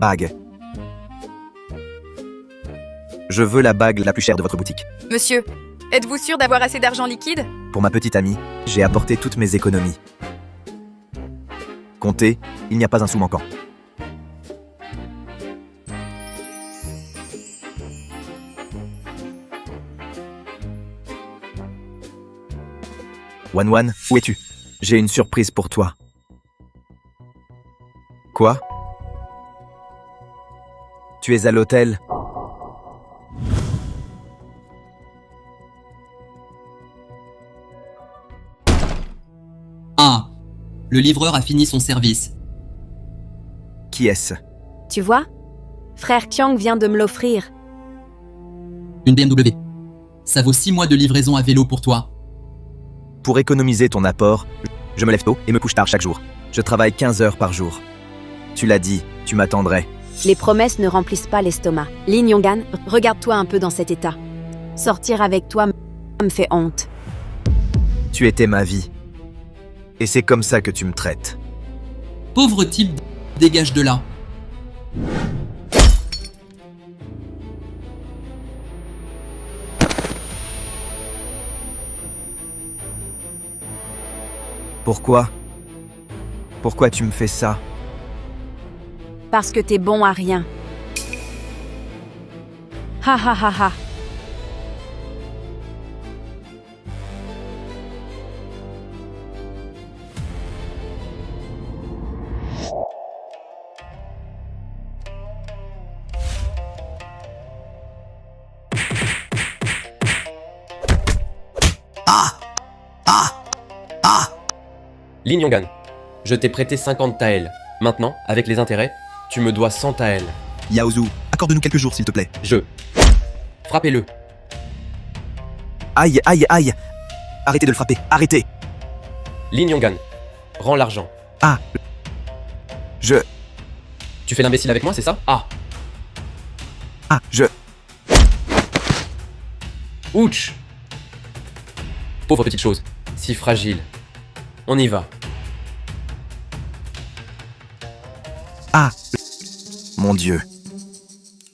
bague. Je veux la bague la plus chère de votre boutique. Monsieur, êtes-vous sûr d'avoir assez d'argent liquide? Pour ma petite amie, j'ai apporté toutes mes économies. Comptez, il n'y a pas un sou manquant. Wan, où es-tu? J'ai une surprise pour toi. Quoi? Tu es à l'hôtel? Ah, le livreur a fini son service. Qui est-ce? Tu vois? Frère Qiang vient de me l'offrir. Une BMW. Ça vaut 6 mois de livraison à vélo pour toi. Pour économiser ton apport, je me lève tôt et me couche tard chaque jour. Je travaille 15 heures par jour. Tu l'as dit, tu m'attendrais. Les promesses ne remplissent pas l'estomac. Lin Yong'an, regarde-toi un peu dans cet état. Sortir avec toi me fait honte. Tu étais ma vie. Et c'est comme ça que tu me traites. Pauvre type, dégage de là. Pourquoi? Pourquoi tu me fais ça? Parce que t'es bon à rien. Ha ha ha ha. Lin Yong'an, je t'ai prêté 50 taels. Maintenant, avec les intérêts, tu me dois 100 taels. Yaozu, accorde-nous quelques jours s'il te plaît. Frappez-le. Aïe, aïe, aïe! Arrêtez de le frapper, arrêtez! Lin Yong'an, rends l'argent. Ah! Tu fais l'imbécile avec moi, c'est ça? Ouch! Pauvre petite chose, si fragile. On y va. Mon Dieu.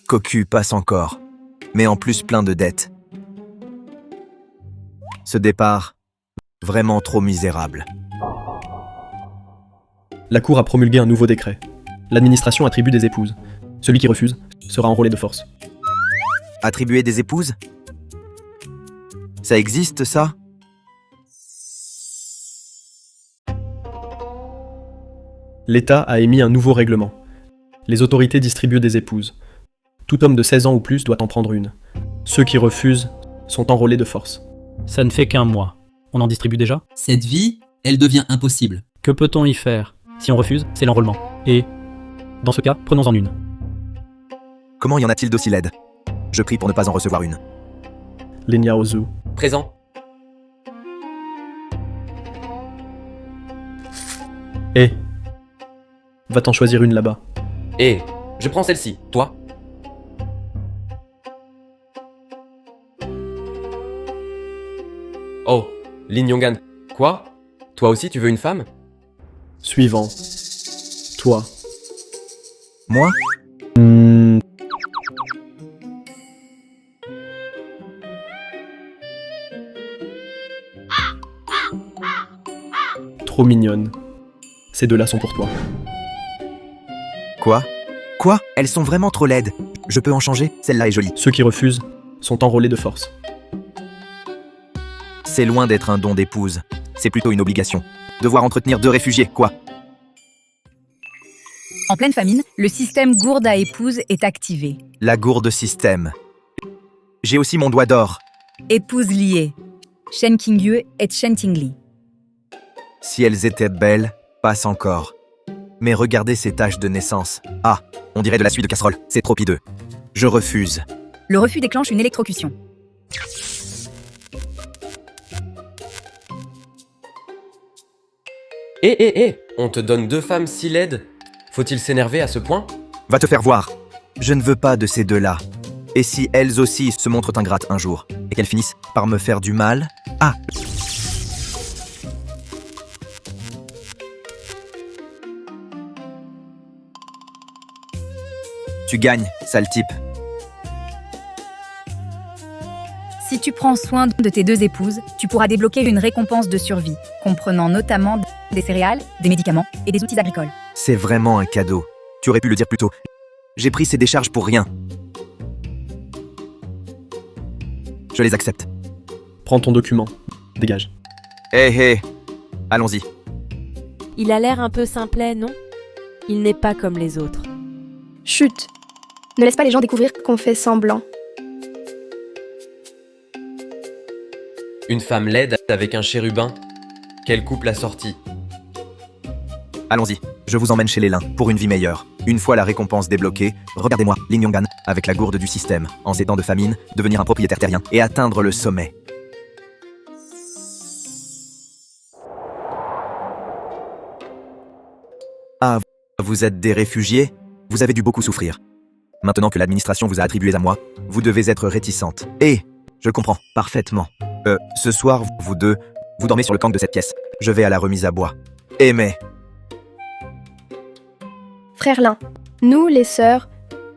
Cocu passe encore, mais en plus plein de dettes. Ce départ, vraiment trop misérable. La Cour a promulgué un nouveau décret. L'administration attribue des épouses. Celui qui refuse sera enrôlé de force. Attribuer des épouses? Ça existe, ça? L'État a émis un nouveau règlement. Les autorités distribuent des épouses. Tout homme de 16 ans ou plus doit en prendre une. Ceux qui refusent sont enrôlés de force. Ça ne fait qu'un mois. On en distribue déjà? Cette vie, elle devient impossible. Que peut-on y faire? Si on refuse, c'est l'enrôlement. Et, dans ce cas, prenons-en une. Comment y en a-t-il d'aussi laides? Je prie pour ne pas en recevoir une. Lin Yaozu. Présent. Eh, va t'en choisir une là-bas. Et je prends celle-ci. Toi? Oh, Lin Yong'an. Quoi? Toi aussi tu veux une femme? Suivant. Toi. Moi? Trop mignonne. Ces deux-là sont pour toi. Quoi? Quoi? Elles sont vraiment trop laides. Je peux en changer? Celle-là est jolie. Ceux qui refusent sont enrôlés de force. C'est loin d'être un don d'épouse. C'est plutôt une obligation. Devoir entretenir 2 réfugiés, quoi? En pleine famine, le système gourde à épouse est activé. La gourde système. J'ai aussi mon doigt d'or. Épouse liée. Shen Qingyue et Shen Tingli. Si elles étaient belles, passe encore. Mais regardez ces taches de naissance. Ah, on dirait de la suie de casserole. C'est trop hideux. Je refuse. Le refus déclenche une électrocution. On te donne 2 femmes si laides? Faut-il s'énerver à ce point? Va te faire voir. Je ne veux pas de ces deux-là. Et si elles aussi se montrent ingrates un jour, et qu'elles finissent par me faire du mal? Ah! Tu gagnes, sale type. Si tu prends soin de tes deux épouses, tu pourras débloquer une récompense de survie, comprenant notamment des céréales, des médicaments et des outils agricoles. C'est vraiment un cadeau. Tu aurais pu le dire plus tôt. J'ai pris ces décharges pour rien. Je les accepte. Prends ton document. Dégage. Hé, allons-y. Il a l'air un peu simplet, non? Il n'est pas comme les autres. Chut. Ne laisse pas les gens découvrir qu'on fait semblant. Une femme laide avec un chérubin. Quel couple assorti. Allons-y. Je vous emmène chez les lins pour une vie meilleure. Une fois la récompense débloquée, regardez-moi, Lin Yonggan, avec la gourde du système, en ces temps de famine, devenir un propriétaire terrien et atteindre le sommet. Ah, vous êtes des réfugiés? Vous avez dû beaucoup souffrir. Maintenant que l'administration vous a attribués à moi, vous devez être réticente. Et je comprends parfaitement. Ce soir, vous deux, vous dormez sur le camp de cette pièce. Je vais à la remise à bois. Mais... Frère Lin, nous, les sœurs,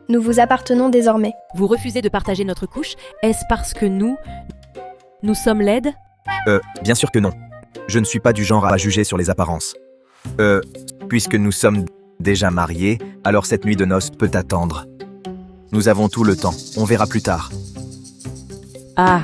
nous vous appartenons désormais. Vous refusez de partager notre couche? Est-ce parce que nous sommes laides? Bien sûr que non. Je ne suis pas du genre à juger sur les apparences. Puisque nous sommes déjà mariés, alors cette nuit de noces peut attendre. Nous avons tout le temps, on verra plus tard. Ah,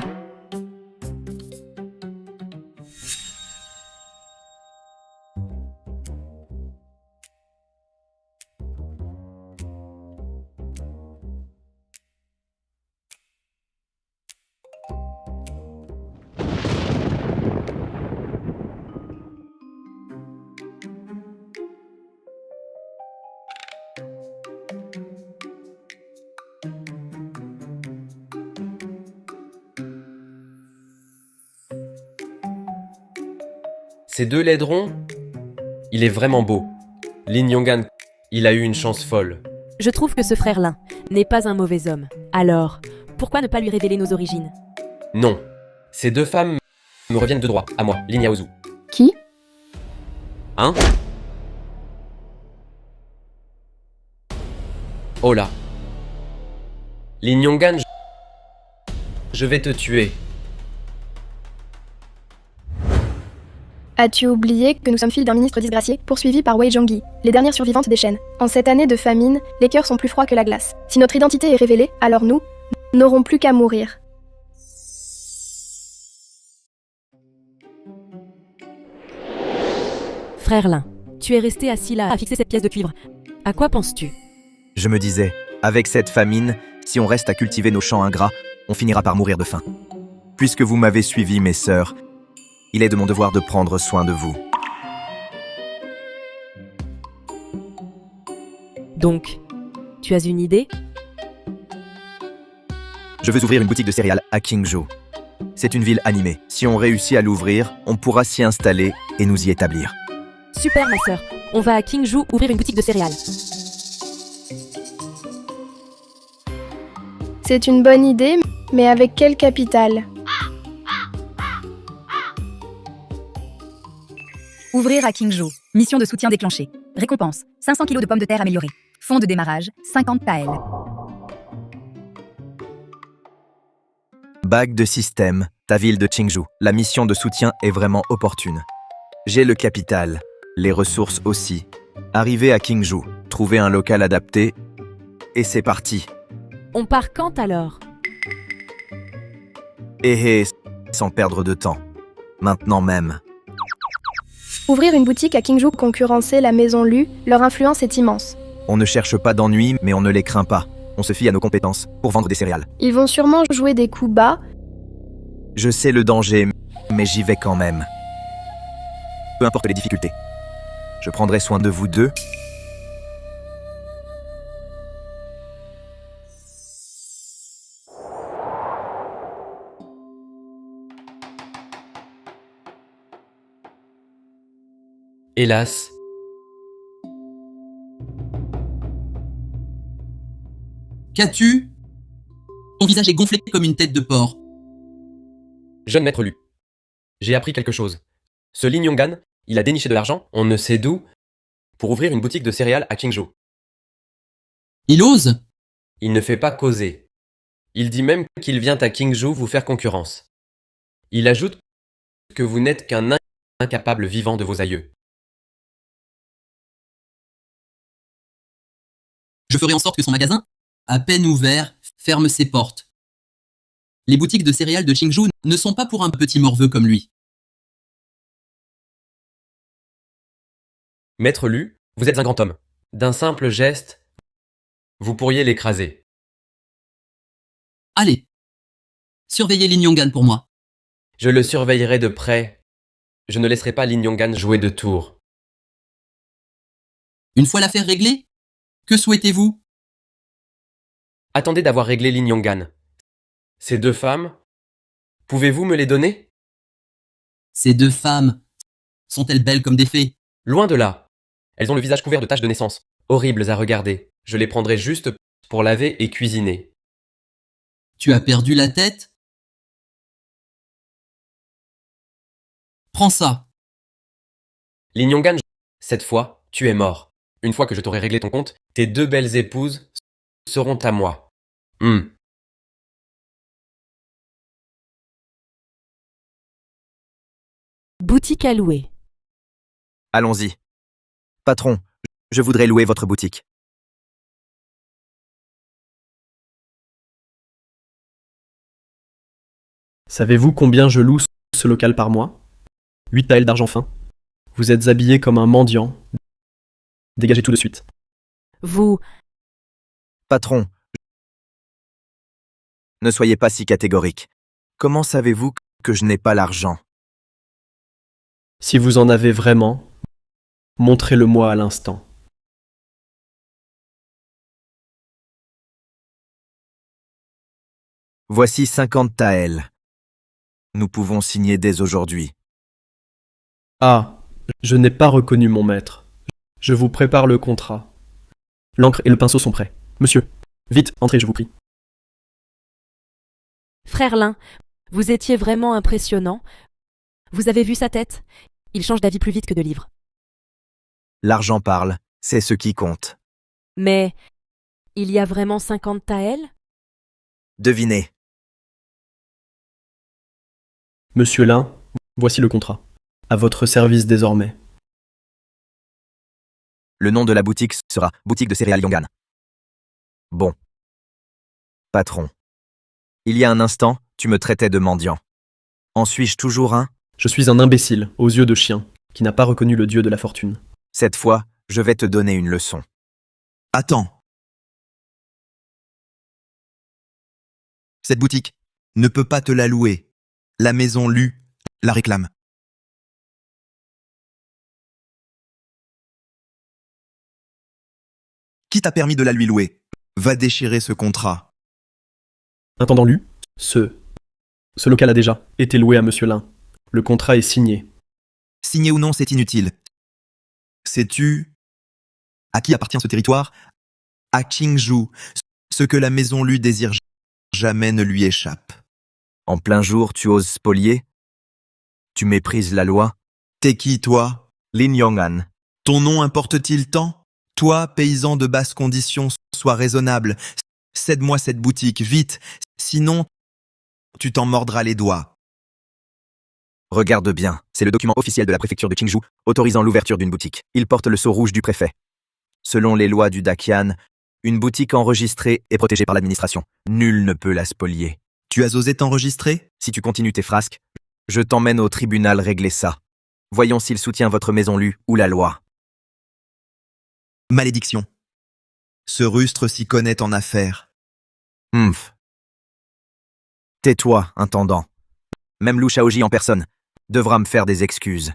Ces deux laiderons, il est vraiment beau. Lin Yonggan, il a eu une chance folle. je trouve que ce frère Lin n'est pas un mauvais homme. Alors, pourquoi ne pas lui révéler nos origines? Non, ces deux femmes me reviennent de droit, à moi, Lin Yaozu. Qui? Hein? Oh là. Lin Yonggan, je vais te tuer. As-tu oublié que nous sommes filles d'un ministre disgracié, poursuivi par Wei Zhongyi, les dernières survivantes des chaînes? En cette année de famine, les cœurs sont plus froids que la glace. Si notre identité est révélée, alors nous n'aurons plus qu'à mourir. Frère Lin, tu es resté assis là à fixer cette pièce de cuivre. À quoi penses-tu? Je me disais, avec cette famine, si on reste à cultiver nos champs ingrats, on finira par mourir de faim. Puisque vous m'avez suivi, mes sœurs, il est de mon devoir de prendre soin de vous. Donc, tu as une idée? Je veux ouvrir une boutique de céréales à Qingzhou. C'est une ville animée. Si on réussit à l'ouvrir, on pourra s'y installer et nous y établir. Super ma sœur, on va à Qingzhou ouvrir une boutique de céréales. C'est une bonne idée, mais avec quel capital? Ouvrir à Qingzhou. Mission de soutien déclenchée. Récompense 500 kg de pommes de terre améliorées. Fonds de démarrage 50 tael. Bague de système, ta ville de Qingzhou. La mission de soutien est vraiment opportune. J'ai le capital, les ressources aussi. Arriver à Qingzhou, trouver un local adapté, et c'est parti. On part quand alors? Sans perdre de temps. Maintenant même. Ouvrir une boutique à Qingzhou, concurrencer la maison Lu, leur influence est immense. On ne cherche pas d'ennuis, mais on ne les craint pas. On se fie à nos compétences pour vendre des céréales. Ils vont sûrement jouer des coups bas. Je sais le danger, mais j'y vais quand même. Peu importe les difficultés. Je prendrai soin de vous deux. Hélas. Qu'as-tu? Ton visage est gonflé comme une tête de porc. Jeune maître Lu. J'ai appris quelque chose. Ce Lin Yonggan, il a déniché de l'argent, on ne sait d'où, pour ouvrir une boutique de céréales à Qingzhou. Il ose? Il ne fait pas causer. Il dit même qu'il vient à Qingzhou vous faire concurrence. Il ajoute que vous n'êtes qu'un incapable vivant de vos aïeux. Je ferai en sorte que son magasin, à peine ouvert, ferme ses portes. Les boutiques de céréales de Qingzhou ne sont pas pour un petit morveux comme lui. Maître Lu, vous êtes un grand homme. D'un simple geste, vous pourriez l'écraser. Allez, surveillez Lin Yong'an pour moi. Je le surveillerai de près. Je ne laisserai pas Lin Yong'an jouer de tour. Une fois l'affaire réglée, que souhaitez-vous? Attendez d'avoir réglé Lin Yong'an. Ces deux femmes, pouvez-vous me les donner? Ces deux femmes sont-elles belles comme des fées? Loin de là. Elles ont le visage couvert de taches de naissance, horribles à regarder. Je les prendrai juste pour laver et cuisiner. Tu as perdu la tête? Prends ça. Lin Yong'an, cette fois, tu es mort. Une fois que je t'aurai réglé ton compte, tes deux belles épouses seront à moi. Boutique à louer. Allons-y. Patron, je voudrais louer votre boutique. Savez-vous combien je loue ce local par mois? 8 taels d'argent fin. Vous êtes habillé comme un mendiant. Dégagez tout de suite. Vous... Patron, ne soyez pas si catégorique. Comment savez-vous que je n'ai pas l'argent? Si vous en avez vraiment, montrez-le-moi à l'instant. Voici 50 taels. Nous pouvons signer dès aujourd'hui. Ah, je n'ai pas reconnu mon maître. Je vous prépare le contrat. L'encre et le pinceau sont prêts. Monsieur, vite, entrez, je vous prie. Frère Lin, vous étiez vraiment impressionnant. Vous avez vu sa tête? Il change d'avis plus vite que de livres. L'argent parle, c'est ce qui compte. Mais il y a vraiment 50 taels? Devinez. Monsieur Lin, voici le contrat. À votre service désormais. Le nom de la boutique sera Boutique de céréales Yong'an. Bon. Patron. Il y a un instant, tu me traitais de mendiant. En suis-je toujours un? Je suis un imbécile, aux yeux de chien, qui n'a pas reconnu le dieu de la fortune. Cette fois, je vais te donner une leçon. Attends. Cette boutique ne peut pas te la louer. La maison Lu la réclame. Qui t'a permis de la lui louer? Va déchirer ce contrat. Intendant Lu, ce local a déjà été loué à Monsieur Lin. Le contrat est signé. Signé ou non, c'est inutile. Sais-tu à qui appartient ce territoire? À Qingzhou. Ce que la maison Lu désire jamais ne lui échappe. En plein jour, tu oses spolier? Tu méprises la loi? T'es qui, toi? Lin Yong'an. Ton nom importe-t-il tant? Toi, paysan de basse condition, sois raisonnable. Cède-moi cette boutique, vite. Sinon, tu t'en mordras les doigts. Regarde bien, c'est le document officiel de la préfecture de Qingzhou autorisant l'ouverture d'une boutique. Il porte le sceau rouge du préfet. Selon les lois du Daqian, une boutique enregistrée est protégée par l'administration. Nul ne peut la spolier. Tu as osé t'enregistrer? Si tu continues tes frasques, je t'emmène au tribunal régler ça. Voyons s'il soutient votre maison Lu ou la loi. Malédiction. Ce rustre s'y connaît en affaires. Tais-toi, intendant. Même Lu Shaoji en personne devra me faire des excuses.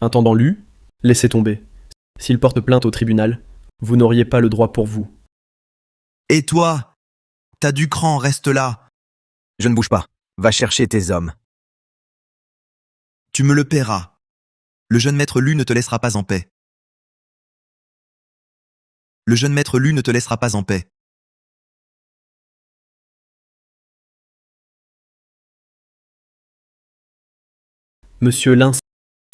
Intendant Lu, laissez tomber. S'il porte plainte au tribunal, vous n'auriez pas le droit pour vous. Et toi? T'as du cran, reste là. Je ne bouge pas. Va chercher tes hommes. Tu me le paieras. Le jeune maître Lu ne te laissera pas en paix. Le jeune maître Lu ne te laissera pas en paix. Monsieur Lin,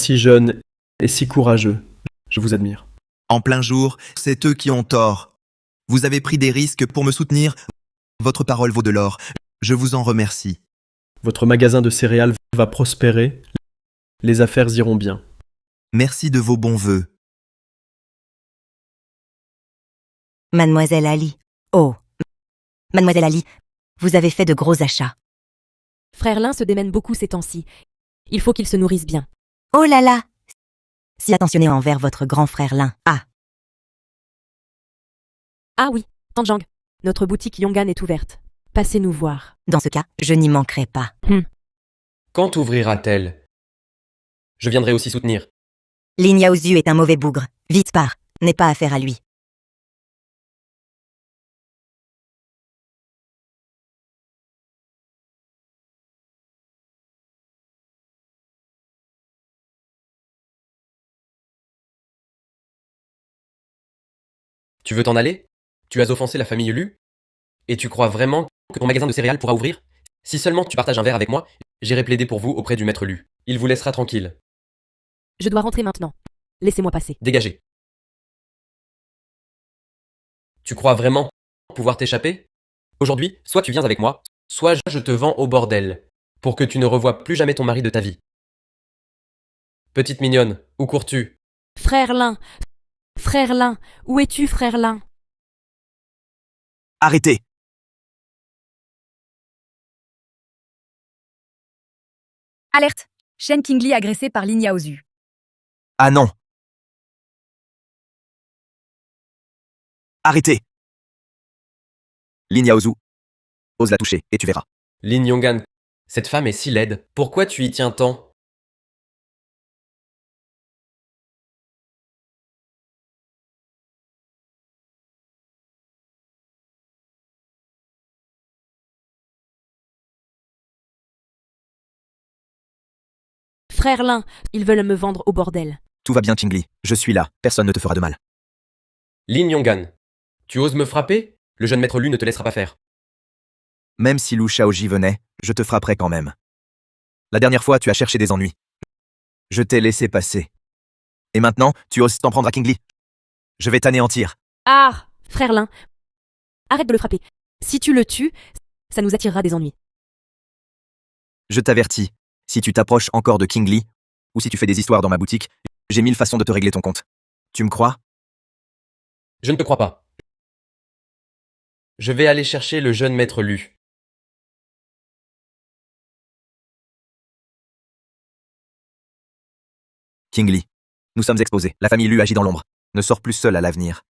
si jeune et si courageux, je vous admire. En plein jour, c'est eux qui ont tort. Vous avez pris des risques pour me soutenir. Votre parole vaut de l'or. Je vous en remercie. Votre magasin de céréales va prospérer. Les affaires iront bien. Merci de vos bons vœux. Mademoiselle Ali. Oh. Mademoiselle Ali, vous avez fait de gros achats. Frère Lin se démène beaucoup ces temps-ci. Il faut qu'il se nourrisse bien. Oh là là. Si attentionné envers votre grand frère Lin. Ah. Ah oui, Tante Jang, notre boutique Yongan est ouverte. Passez nous voir. Dans ce cas, je n'y manquerai pas. Quand ouvrira-t-elle? Je viendrai aussi soutenir. Lin Yaozu est un mauvais bougre. Vite part. N'est pas affaire à lui. Tu veux t'en aller? Tu as offensé la famille Lu? Et tu crois vraiment que ton magasin de céréales pourra ouvrir? Si seulement tu partages un verre avec moi, j'irai plaider pour vous auprès du maître Lu. Il vous laissera tranquille. Je dois rentrer maintenant. Laissez-moi passer. Dégagez. Tu crois vraiment pouvoir t'échapper? Aujourd'hui, soit tu viens avec moi, soit je te vends au bordel, pour que tu ne revoies plus jamais ton mari de ta vie. Petite mignonne, où cours-tu? Frère Lin! Frère Lin! Où es-tu, frère Lin? Arrêtez! Alerte! Shen Qingli agressé par Lin Yaozu. Ah non! Arrêtez! Lin Yaozu, ose la toucher, et tu verras. Lin Yonggan, cette femme est si laide, pourquoi tu y tiens tant? Frère Lin, ils veulent me vendre au bordel. Tout va bien, Qingli. Je suis là. Personne ne te fera de mal. Lin Yonggan, tu oses me frapper? Le jeune maître Lu ne te laissera pas faire. Même si Lu Shaoji venait, je te frapperais quand même. La dernière fois, tu as cherché des ennuis. Je t'ai laissé passer. Et maintenant, tu oses t'en prendre à Qingli. Je vais t'anéantir. Ah! Frère Lin! Arrête de le frapper. Si tu le tues, ça nous attirera des ennuis. Je t'avertis. Si tu t'approches encore de Qingli, ou si tu fais des histoires dans ma boutique, j'ai 1000 façons de te régler ton compte. Tu me crois? Je ne te crois pas. Je vais aller chercher le jeune maître Lu. Qingli, nous sommes exposés. La famille Lu agit dans l'ombre. Ne sors plus seul à l'avenir.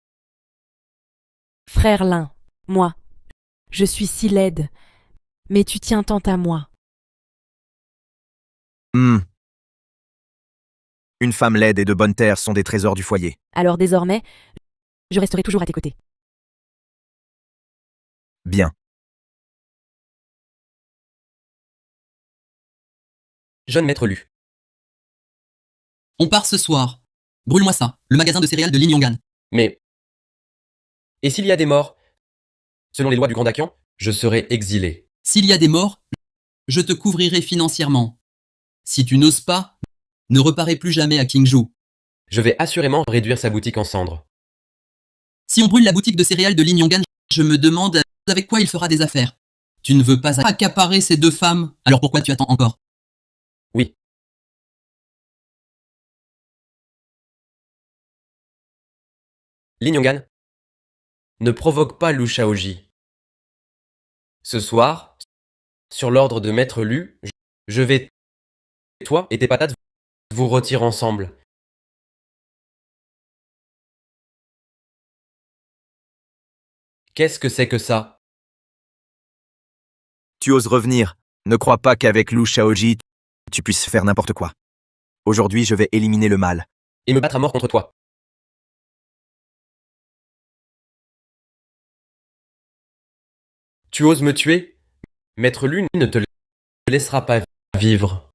Frère Lin, moi, je suis si laide, mais tu tiens tant à moi. Une femme laide et de bonne terre sont des trésors du foyer. Alors désormais, je resterai toujours à tes côtés. Bien. Jeune maître Lu. On part ce soir. Brûle-moi ça, le magasin de céréales de Lin Yonggan. Mais... Et s'il y a des morts? Selon les lois du Grand Dakian, je serai exilé. S'il y a des morts, je te couvrirai financièrement. Si tu n'oses pas, ne reparais plus jamais à Qingzhou. Je vais assurément réduire sa boutique en cendres. Si on brûle la boutique de céréales de Lin Yonggan, je me demande avec quoi il fera des affaires. Tu ne veux pas accaparer ces deux femmes, alors pourquoi tu attends encore? Oui. Lin Yonggan, ne provoque pas Lu Shaoji. Ce soir, sur l'ordre de maître Lu, je vais, toi et tes patates, vous retirer ensemble. Qu'est-ce que c'est que ça? Tu oses revenir. Ne crois pas qu'avec Lu Shaoji, tu puisses faire n'importe quoi. Aujourd'hui, je vais éliminer le mal. Et me battre à mort contre toi. Tu oses me tuer? Maître Lu ne te laissera pas vivre.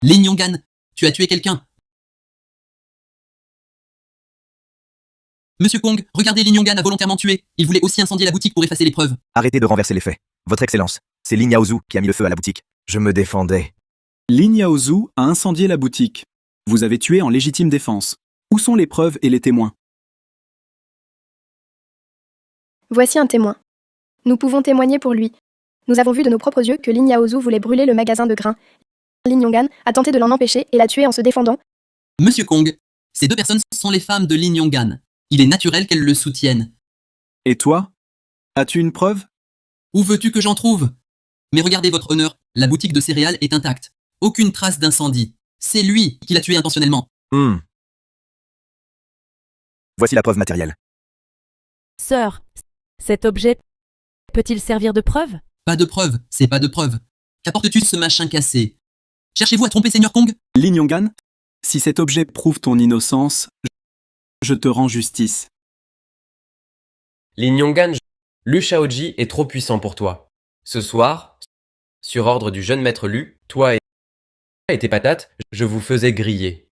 Lin Yonggan, tu as tué quelqu'un. Monsieur Kong, regardez, Lin Yonggan a volontairement tué. Il voulait aussi incendier la boutique pour effacer les preuves. Arrêtez de renverser les faits. Votre Excellence, c'est Lin Yaozu qui a mis le feu à la boutique. Je me défendais. Lin Yaozu a incendié la boutique. Vous avez tué en légitime défense. Où sont les preuves et les témoins? Voici un témoin. Nous pouvons témoigner pour lui. Nous avons vu de nos propres yeux que Lin Yaozu voulait brûler le magasin de grains. Lin Yonggan a tenté de l'en empêcher et l'a tué en se défendant. Monsieur Kong, ces deux personnes sont les femmes de Lin Yonggan. Il est naturel qu'elles le soutiennent. Et toi? As-tu une preuve? Où veux-tu que j'en trouve? Mais regardez votre honneur, la boutique de céréales est intacte. Aucune trace d'incendie. C'est lui qui l'a tué intentionnellement. Voici la preuve matérielle. Sœur, cet objet peut-il servir de preuve? Pas de preuve, c'est pas de preuve. Qu'apportes-tu ce machin cassé? Cherchez-vous à tromper Seigneur Kong? Lin Yonggan, si cet objet prouve ton innocence, je te rends justice. Lin Yonggan, Lu Shaoji est trop puissant pour toi. Ce soir, sur ordre du jeune maître Lu, toi et tes patates, je vous faisais griller.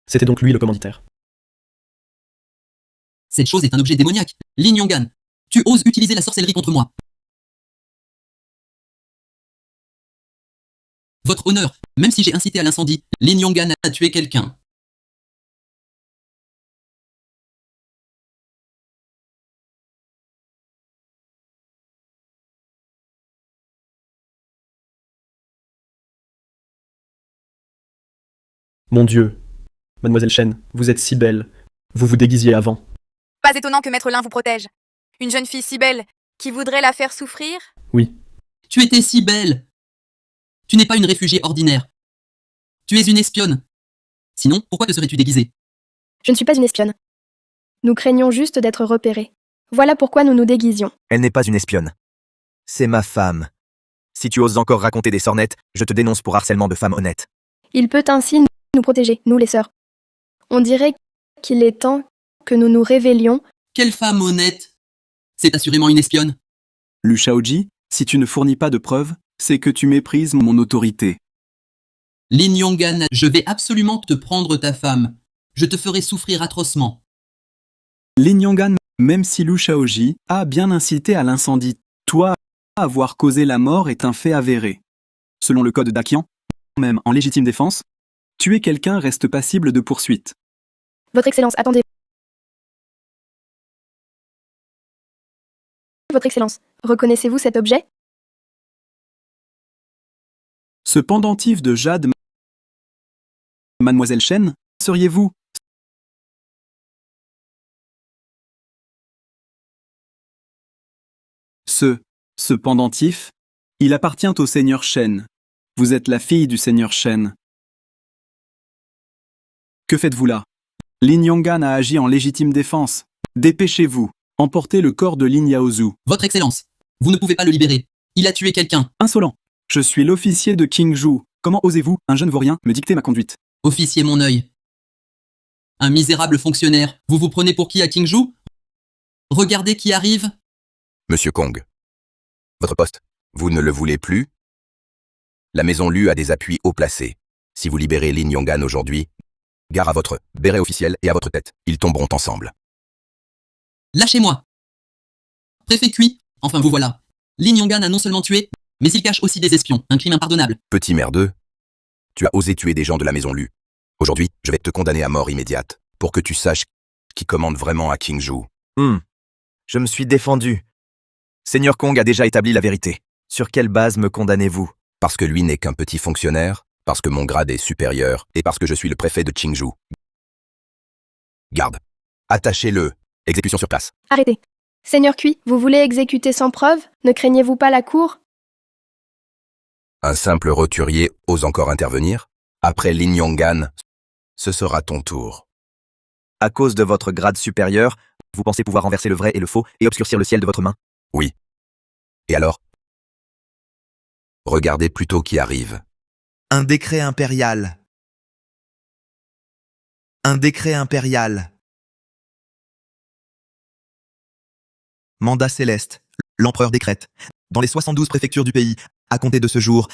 C'était donc lui le commanditaire. Cette chose est un objet démoniaque. Lin Yonggan, tu oses utiliser la sorcellerie contre moi. Votre honneur, même si j'ai incité à l'incendie, Lin Yonggan a tué quelqu'un. Mon Dieu. Mademoiselle Chen, vous êtes si belle. Vous vous déguisiez avant. Pas étonnant que Maître Lin vous protège. Une jeune fille si belle, qui voudrait la faire souffrir? Oui. Tu étais si belle. Tu n'es pas une réfugiée ordinaire. Tu es une espionne. Sinon, pourquoi te serais-tu déguisée? Je ne suis pas une espionne. Nous craignons juste d'être repérés. Voilà pourquoi nous nous déguisions. Elle n'est pas une espionne. C'est ma femme. Si tu oses encore raconter des sornettes, je te dénonce pour harcèlement de femme honnête. Il peut ainsi nous protéger, nous les sœurs. On dirait qu'il est temps que nous nous révélions. Quelle femme honnête! C'est assurément une espionne. Lu Shaoji, si tu ne fournis pas de preuves, c'est que tu méprises mon autorité. Lin Yonggan, je vais absolument te prendre ta femme. Je te ferai souffrir atrocement. Lin Yonggan, même si Lu Shaoji a bien incité à l'incendie, toi, avoir causé la mort est un fait avéré. Selon le code d'Akian, même en légitime défense, tuer quelqu'un reste passible de poursuite. Votre Excellence, attendez. Votre Excellence, reconnaissez-vous cet objet? Ce pendentif de jade, Mademoiselle Chen, seriez-vous? Ce pendentif, il appartient au Seigneur Shen. Vous êtes la fille du Seigneur Shen. Que faites-vous là? Lin Yonggan a agi en légitime défense. Dépêchez-vous, emportez le corps de Lin Yaozu. Votre Excellence, vous ne pouvez pas le libérer. Il a tué quelqu'un. Insolent. Je suis l'officier de Qingzhou. Comment osez-vous, un jeune vaurien, me dicter ma conduite? Officier mon œil. Un misérable fonctionnaire. Vous vous prenez pour qui à Qingzhou? Regardez qui arrive. Monsieur Kong. Votre poste, vous ne le voulez plus? La maison Lu a des appuis haut placés. Si vous libérez Lin Yonggan aujourd'hui, gare à votre béret officiel et à votre tête. Ils tomberont ensemble. Lâchez-moi. Préfet cuit. Enfin vous voilà. Lin Yonggan a non seulement tué, mais il cache aussi des espions. Un crime impardonnable. Petit merdeux. Tu as osé tuer des gens de la maison Lu. Aujourd'hui, je vais te condamner à mort immédiate, pour que tu saches qui commande vraiment à Qingzhou. Je me suis défendu. Seigneur Kong a déjà établi la vérité. Sur quelle base me condamnez-vous? Parce que lui n'est qu'un petit fonctionnaire, parce que mon grade est supérieur, et parce que je suis le préfet de Qingzhou. Garde. Attachez-le. Exécution sur place. Arrêtez. Seigneur Cui, vous voulez exécuter sans preuve? Ne craignez-vous pas la cour? Un simple roturier ose encore intervenir? Après Lin Yonggan, ce sera ton tour. À cause de votre grade supérieur, vous pensez pouvoir renverser le vrai et le faux et obscurcir le ciel de votre main? Oui. Et alors? Regardez plutôt qui arrive. Un décret impérial. Un décret impérial. Mandat céleste. L'empereur décrète. Dans les 72 préfectures du pays, à compter de ce jour,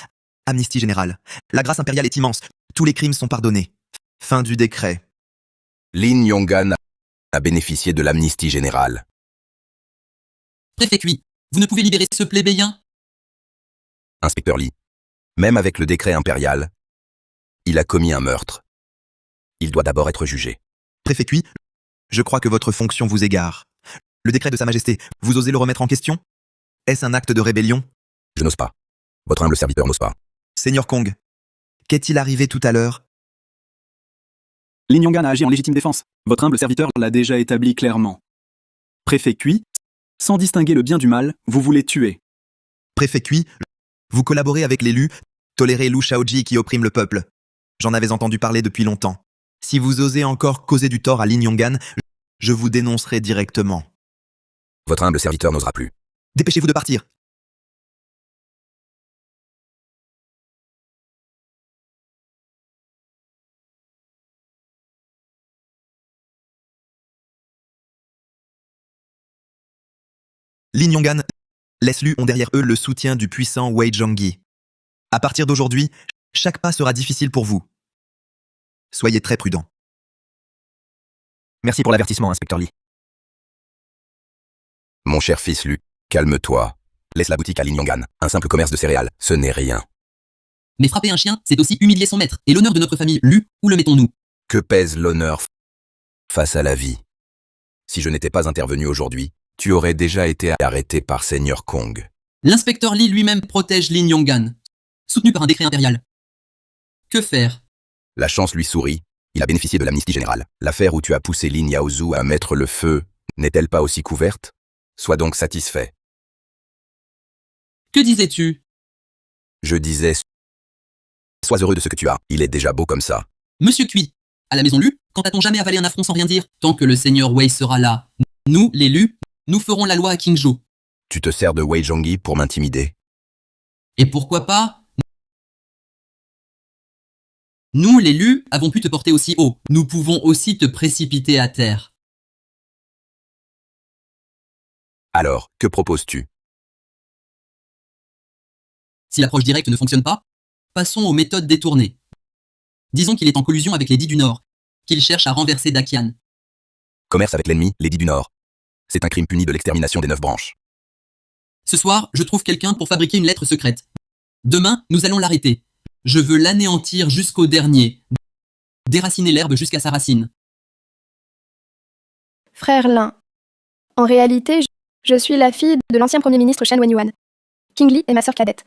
amnistie générale. La grâce impériale est immense. Tous les crimes sont pardonnés. Fin du décret. Lin Yonggan a bénéficié de l'amnistie générale. Préfet Cui, vous ne pouvez libérer ce plébéien? Inspecteur Lee. Même avec le décret impérial, Il a commis un meurtre. Il doit d'abord être jugé. Préfet Cui, je crois que votre fonction vous égare. Le décret de Sa Majesté, vous osez le remettre en question? Est-ce un acte de rébellion? Je n'ose pas. Votre humble serviteur n'ose pas. Seigneur Kong, qu'est-il arrivé tout à l'heure? Lin Yong'an a agi en légitime défense. Votre humble serviteur l'a déjà établi clairement. Préfet Cui, sans distinguer le bien du mal, vous voulez tuer. Préfet Cui, vous collaborez avec l'élu, tolérez Lu Shaoji qui opprime le peuple. J'en avais entendu parler depuis longtemps. Si vous osez encore causer du tort à Lin Yong'an, je vous dénoncerai directement. Votre humble serviteur n'osera plus. Dépêchez-vous de partir. Lin Yong'an, les Lu ont derrière eux le soutien du puissant Wei Zhongyi. À partir d'aujourd'hui, chaque pas sera difficile pour vous. Soyez très prudent. Merci pour l'avertissement, inspecteur Lee. Mon cher fils Lu, calme-toi. Laisse la boutique à Lin Yong'an. Un simple commerce de céréales, ce n'est rien. Mais frapper un chien, c'est aussi humilier son maître. Et l'honneur de notre famille, Lu, où le mettons-nous? Que pèse l'honneur face à la vie? Si je n'étais pas intervenu aujourd'hui, tu aurais déjà été arrêté par Seigneur Kong. L'inspecteur Lee lui-même protège Lin Yong'an, soutenu par un décret impérial. Que faire? La chance lui sourit. Il a bénéficié de l'amnistie générale. L'affaire où tu as poussé Lin Yaozu à mettre le feu n'est-elle pas aussi couverte? Sois donc satisfait. Que disais-tu? Je disais, sois heureux de ce que tu as. Il est déjà beau comme ça. Monsieur Cui, à la maison Lu, quand a-t-on jamais avalé un affront sans rien dire? Tant que le seigneur Wei sera là, nous, les Lu, nous ferons la loi à Qingzhou. Tu te sers de Wei Zhongyi pour m'intimider. Et pourquoi pas? Nous, les Lu, avons pu te porter aussi haut. Nous pouvons aussi te précipiter à terre. Alors, que proposes-tu? Si l'approche directe ne fonctionne pas, passons aux méthodes détournées. Disons qu'il est en collusion avec les Dits du Nord, qu'il cherche à renverser Dakian. Commerce avec l'ennemi, les Dits du Nord. C'est un crime puni de l'extermination des 9 branches. Ce soir, je trouve quelqu'un pour fabriquer une lettre secrète. Demain, nous allons l'arrêter. Je veux l'anéantir jusqu'au dernier. Déraciner l'herbe jusqu'à sa racine. Frère Lin. En réalité, je suis la fille de l'ancien premier ministre Shen Wenyuan. King Li est ma sœur cadette.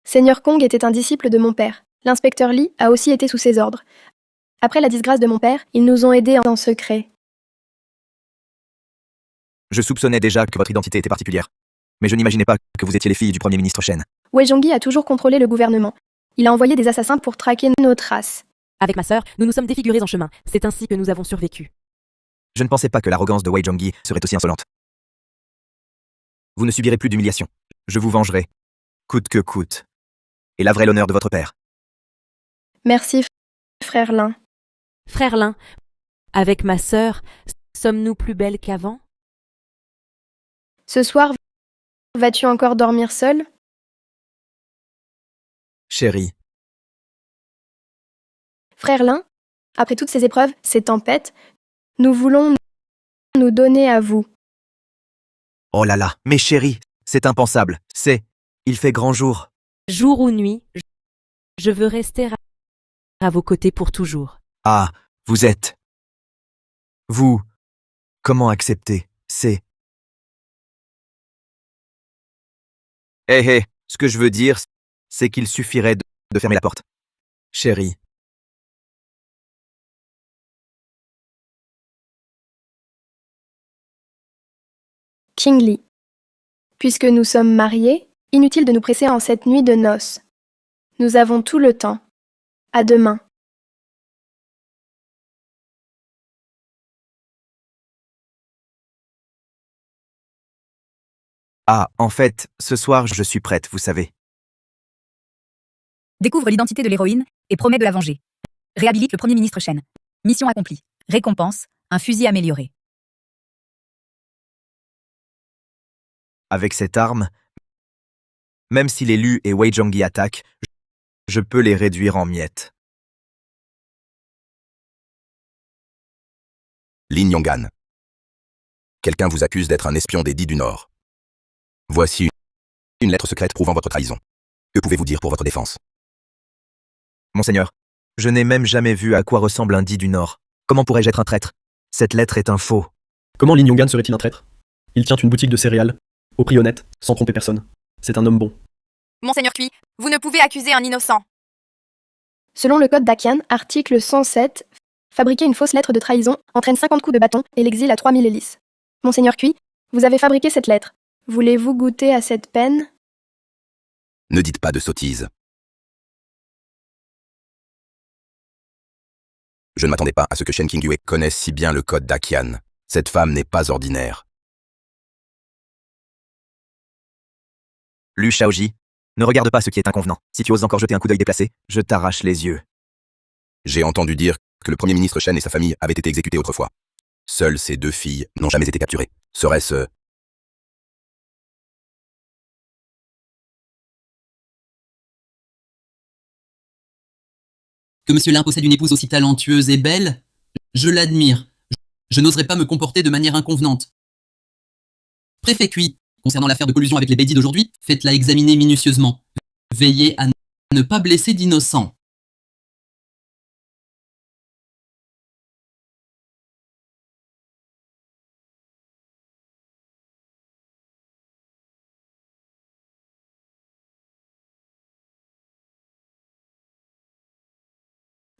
Seigneur Kong était un disciple de mon père. L'inspecteur Li a aussi été sous ses ordres. Après la disgrâce de mon père, ils nous ont aidés en secret. Je soupçonnais déjà que votre identité était particulière. Mais je n'imaginais pas que vous étiez les filles du premier ministre Shen. Wei Zhongyi a toujours contrôlé le gouvernement. Il a envoyé des assassins pour traquer nos traces. Avec ma sœur, nous nous sommes défigurés en chemin. C'est ainsi que nous avons survécu. Je ne pensais pas que l'arrogance de Wei Zhongyi serait aussi insolente. Vous ne subirez plus d'humiliation. Je vous vengerai, coûte que coûte. Et laverai l'honneur de votre père. Merci, frère Lin. Frère Lin, avec ma sœur, sommes-nous plus belles qu'avant? Ce soir, vas-tu encore dormir seul? Chérie. Frère Lin, après toutes ces épreuves, ces tempêtes, nous voulons nous donner à vous. Oh là là, mais chérie, c'est impensable. Il fait grand jour. Jour ou nuit, je veux rester à vos côtés pour toujours. Ah, vous êtes... Vous... Comment accepter? Hé, ce que je veux dire, c'est qu'il suffirait de fermer la porte. Chérie. King Li. Puisque nous sommes mariés, inutile de nous presser en cette nuit de noces. Nous avons tout le temps. À demain. Ah, en fait, ce soir, je suis prête, vous savez. Découvre l'identité de l'héroïne et promet de la venger. Réhabilite le premier ministre Shen. Mission accomplie. Récompense, un fusil amélioré. Avec cette arme, même si les Lu et Wei Zhongyi attaquent, je peux les réduire en miettes. Lin Yong'an. Quelqu'un vous accuse d'être un espion des Dits du Nord. Voici une lettre secrète prouvant votre trahison. Que pouvez-vous dire pour votre défense? Monseigneur, Je n'ai même jamais vu à quoi ressemble un dit du Nord. Comment pourrais-je être un traître? Cette lettre est un faux. Comment Lin Yonggan serait-il un traître? Il tient une boutique de céréales, au prix honnête, sans tromper personne. C'est un homme bon. Monseigneur Cui, vous ne pouvez accuser un innocent. Selon le code d'Akian, article 107, fabriquer une fausse lettre de trahison entraîne 50 coups de bâton et l'exil à 3000 hélices. Monseigneur Cui, vous avez fabriqué cette lettre. Voulez-vous goûter à cette peine? Ne dites pas de sottises. Je ne m'attendais pas à ce que Shen Qingyue connaisse si bien le code d'Akian. Cette femme n'est pas ordinaire. Lu Shaoji, ne regarde pas ce qui est inconvenant. Si tu oses encore jeter un coup d'œil déplacé, je t'arrache les yeux. J'ai entendu dire que le premier ministre Shen et sa famille avaient été exécutés autrefois. Seules ces 2 filles n'ont jamais été capturées. Serait-ce... Que Monsieur Lin possède une épouse aussi talentueuse et belle, je l'admire. Je n'oserais pas me comporter de manière inconvenante. Préfet Cui, concernant l'affaire de collusion avec les Beidis d'aujourd'hui, faites-la examiner minutieusement. Veillez à ne pas blesser d'innocents.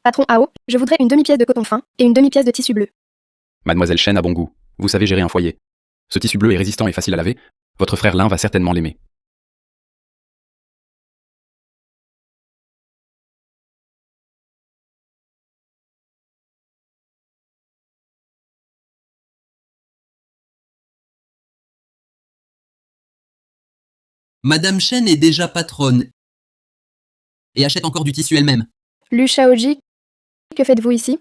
Patron Ao, je voudrais une demi-pièce de coton fin et une demi-pièce de tissu bleu. Mademoiselle Shen a bon goût. Vous savez gérer un foyer. Ce tissu bleu est résistant et facile à laver. Votre frère Lin va certainement l'aimer. Madame Shen est déjà patronne et achète encore du tissu elle-même. Lu Shaoji, que faites-vous ici?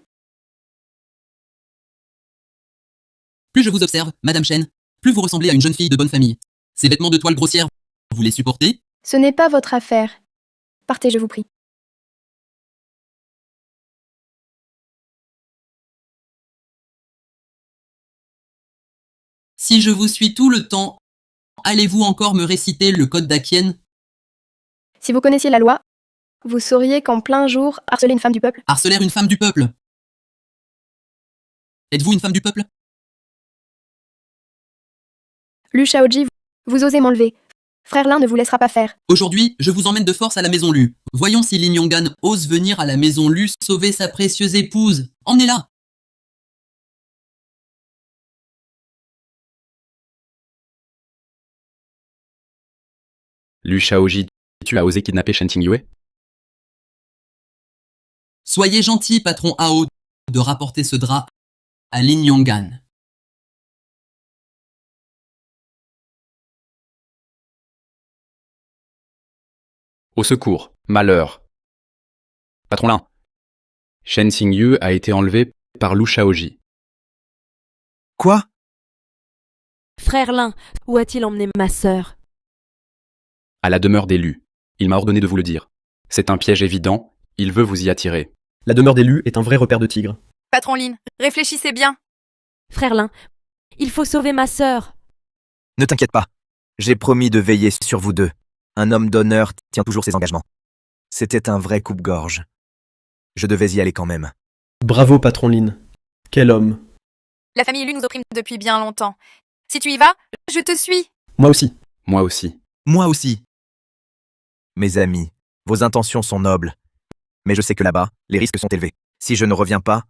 Plus je vous observe, Madame Shen, plus vous ressemblez à une jeune fille de bonne famille. Ces vêtements de toile grossière, vous les supportez? Ce n'est pas votre affaire. Partez, je vous prie. Si je vous suis tout le temps, allez-vous encore me réciter le code d'Akian? Si vous connaissiez la loi, vous sauriez qu'en plein jour, harceler une femme du peuple. Harceler une femme du peuple? Êtes-vous une femme du peuple? Lu Shaoji, vous osez m'enlever. Frère Lin ne vous laissera pas faire. Aujourd'hui, je vous emmène de force à la maison Lu. Voyons si Lin Yonggan ose venir à la maison Lu sauver sa précieuse épouse. Emmenez-la! Lu Shaoji, tu as osé kidnapper Shen Qingyue? Soyez gentil, patron Ao, de rapporter ce drap à Lin Yonggan. Au secours, malheur. Patron Lin, Shen Qingyue a été enlevé par Lu Shaoji. Quoi? Frère Lin, où a-t-il emmené ma sœur? À la demeure d'élu. Il m'a ordonné de vous le dire. C'est un piège évident, il veut vous y attirer. La demeure d'élu est un vrai repère de tigres. Patron Lin, réfléchissez bien. Frère Lin, il faut sauver ma sœur. Ne t'inquiète pas. J'ai promis de veiller sur vous deux. Un homme d'honneur tient toujours ses engagements. C'était un vrai coupe-gorge. Je devais y aller quand même. Bravo, patron Lin. Quel homme. La famille Lu nous opprime depuis bien longtemps. Si tu y vas, je te suis. Moi aussi. Moi aussi. Moi aussi. Mes amis, vos intentions sont nobles. Mais je sais que là-bas, les risques sont élevés. Si je ne reviens pas,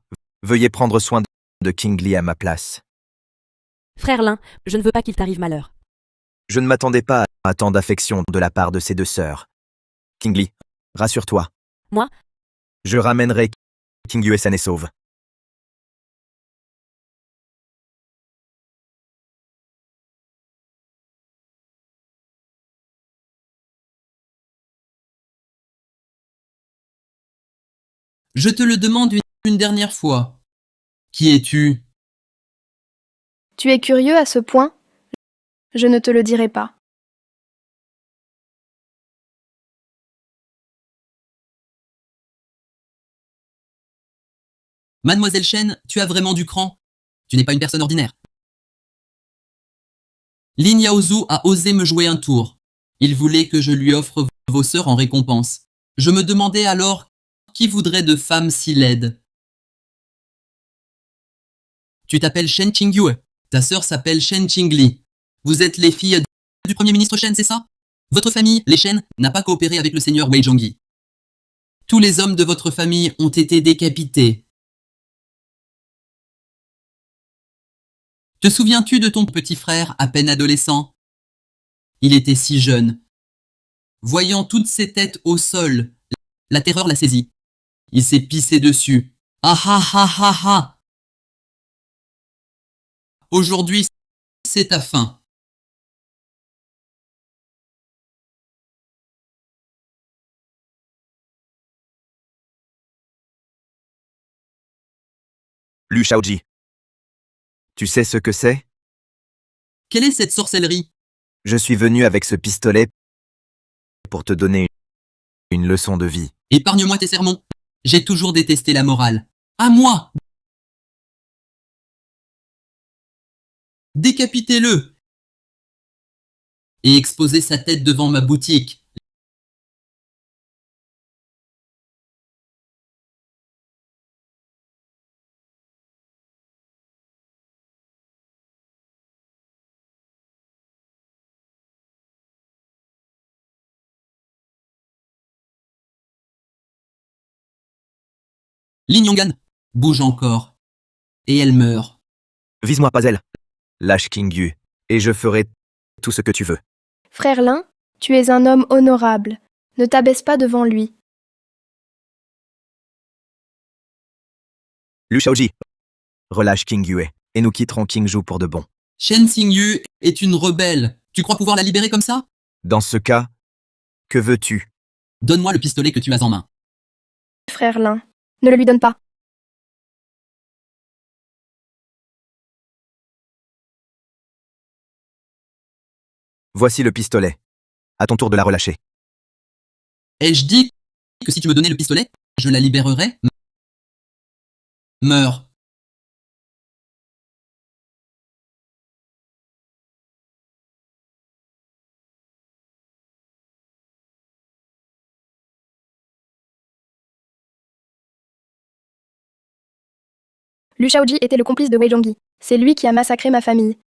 veuillez prendre soin de King Li à ma place. Frère Lin, je ne veux pas qu'il t'arrive malheur. Je ne m'attendais pas à tant d'affection de la part de ces deux sœurs. King Li, rassure-toi. Moi? Je ramènerai Qingyue saine et sauve. Je te le demande une dernière fois. Qui es-tu? Tu es curieux à ce point? Je ne te le dirai pas. Mademoiselle Shen, tu as vraiment du cran. Tu n'es pas une personne ordinaire. Lin Yaozu a osé me jouer un tour. Il voulait que je lui offre vos sœurs en récompense. Je me demandais alors qui voudrait de femmes si laides? Tu t'appelles Shen Qingyue. Ta sœur s'appelle Shen Qingli. Vous êtes les filles du premier ministre Shen, c'est ça? Votre famille, les Shen, n'a pas coopéré avec le seigneur Wei Zhongyi. Tous les hommes de votre famille ont été décapités. Te souviens-tu de ton petit frère à peine adolescent? Il était si jeune. Voyant toutes ces têtes au sol, la terreur l'a saisi. Il s'est pissé dessus. Ah ah ah ah ah! Aujourd'hui, c'est ta fin. Lu Shaoji. Tu sais ce que c'est? Quelle est cette sorcellerie? Je suis venu avec ce pistolet pour te donner une leçon de vie. Épargne-moi tes sermons. J'ai toujours détesté la morale. À moi! Décapitez-le! Et exposez sa tête devant ma boutique. Lin Yong'an bouge encore. Et elle meurt. Vise-moi pas elle. Lâche Qingyu, et je ferai tout ce que tu veux. Frère Lin, tu es un homme honorable. Ne t'abaisse pas devant lui. Lu Shaoji. Relâche Qingyu, et nous quitterons Qingzhou pour de bon. Shen Xingyu est une rebelle. Tu crois pouvoir la libérer comme ça? Dans ce cas, que veux-tu? Donne-moi le pistolet que tu as en main. Frère Lin, ne le lui donne pas. Voici le pistolet. À ton tour de la relâcher. Ai-je dit que si tu me donnais le pistolet, je la libérerais? Meurs. Lu Shaoji était le complice de Wei Zhongyi. C'est lui qui a massacré ma famille.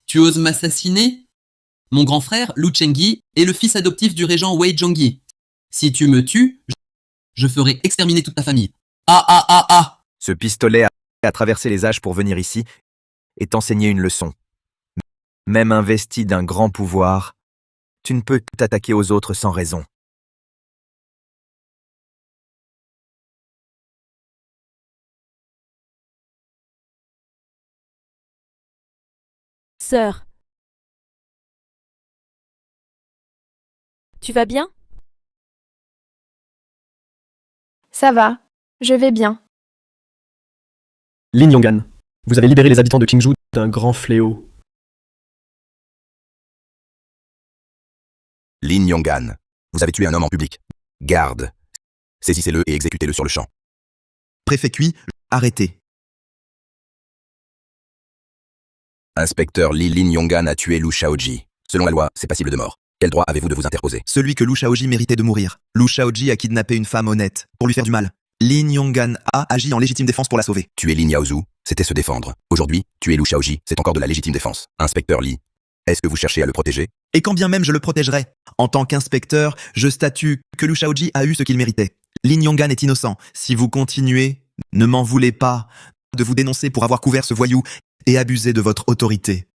Tu oses m'assassiner? Mon grand frère, Lu Chengyi, est le fils adoptif du régent Wei Zhongyi. Si tu me tues, je ferai exterminer toute ta famille. Ah ah ah ah! Ce pistolet a traversé les âges pour venir ici et t'enseigner une leçon. Même investi d'un grand pouvoir, tu ne peux t'attaquer aux autres sans raison. Sœur. Tu vas bien? Ça va, je vais bien. Lin Yong'an, vous avez libéré les habitants de Qingzhou d'un grand fléau. Lin Yong'an, vous avez tué un homme en public. Garde. Saisissez-le et exécutez-le sur le champ. Préfet Cui, arrêté. Inspecteur Li Lin Yong'an a tué Lu Shaoji. Selon la loi, c'est passible de mort. Quel droit avez-vous de vous interposer? Celui que Lu Shaoji méritait de mourir. Lu Shaoji a kidnappé une femme honnête pour lui faire du mal. Lin Yong'an a agi en légitime défense pour la sauver. Tuer Lin Yaozhu, c'était se défendre. Aujourd'hui, tuer Lu Shaoji, c'est encore de la légitime défense. Inspecteur Li, est-ce que vous cherchez à le protéger? Et quand bien même je le protégerais, en tant qu'inspecteur, je statue que Lu Shaoji a eu ce qu'il méritait. Lin Yong'an est innocent. Si vous continuez, ne m'en voulez pas de vous dénoncer pour avoir couvert ce voyou et abusé de votre autorité.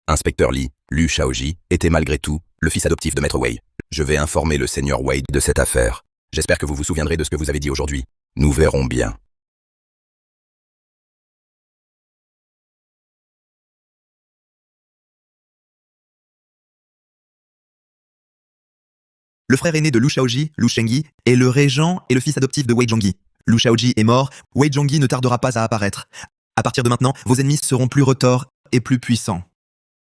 Inspecteur Li, Lu Shaoji était malgré tout le fils adoptif de Maître Wei. Je vais informer le seigneur Wei de cette affaire. J'espère que vous vous souviendrez de ce que vous avez dit aujourd'hui. Nous verrons bien. Le frère aîné de Lu Shaoji, Lu Shengyi, est le régent et le fils adoptif de Wei Zhongyi. Lu Shaoji est mort, Wei Zhongyi ne tardera pas à apparaître. À partir de maintenant, vos ennemis seront plus retors et plus puissants.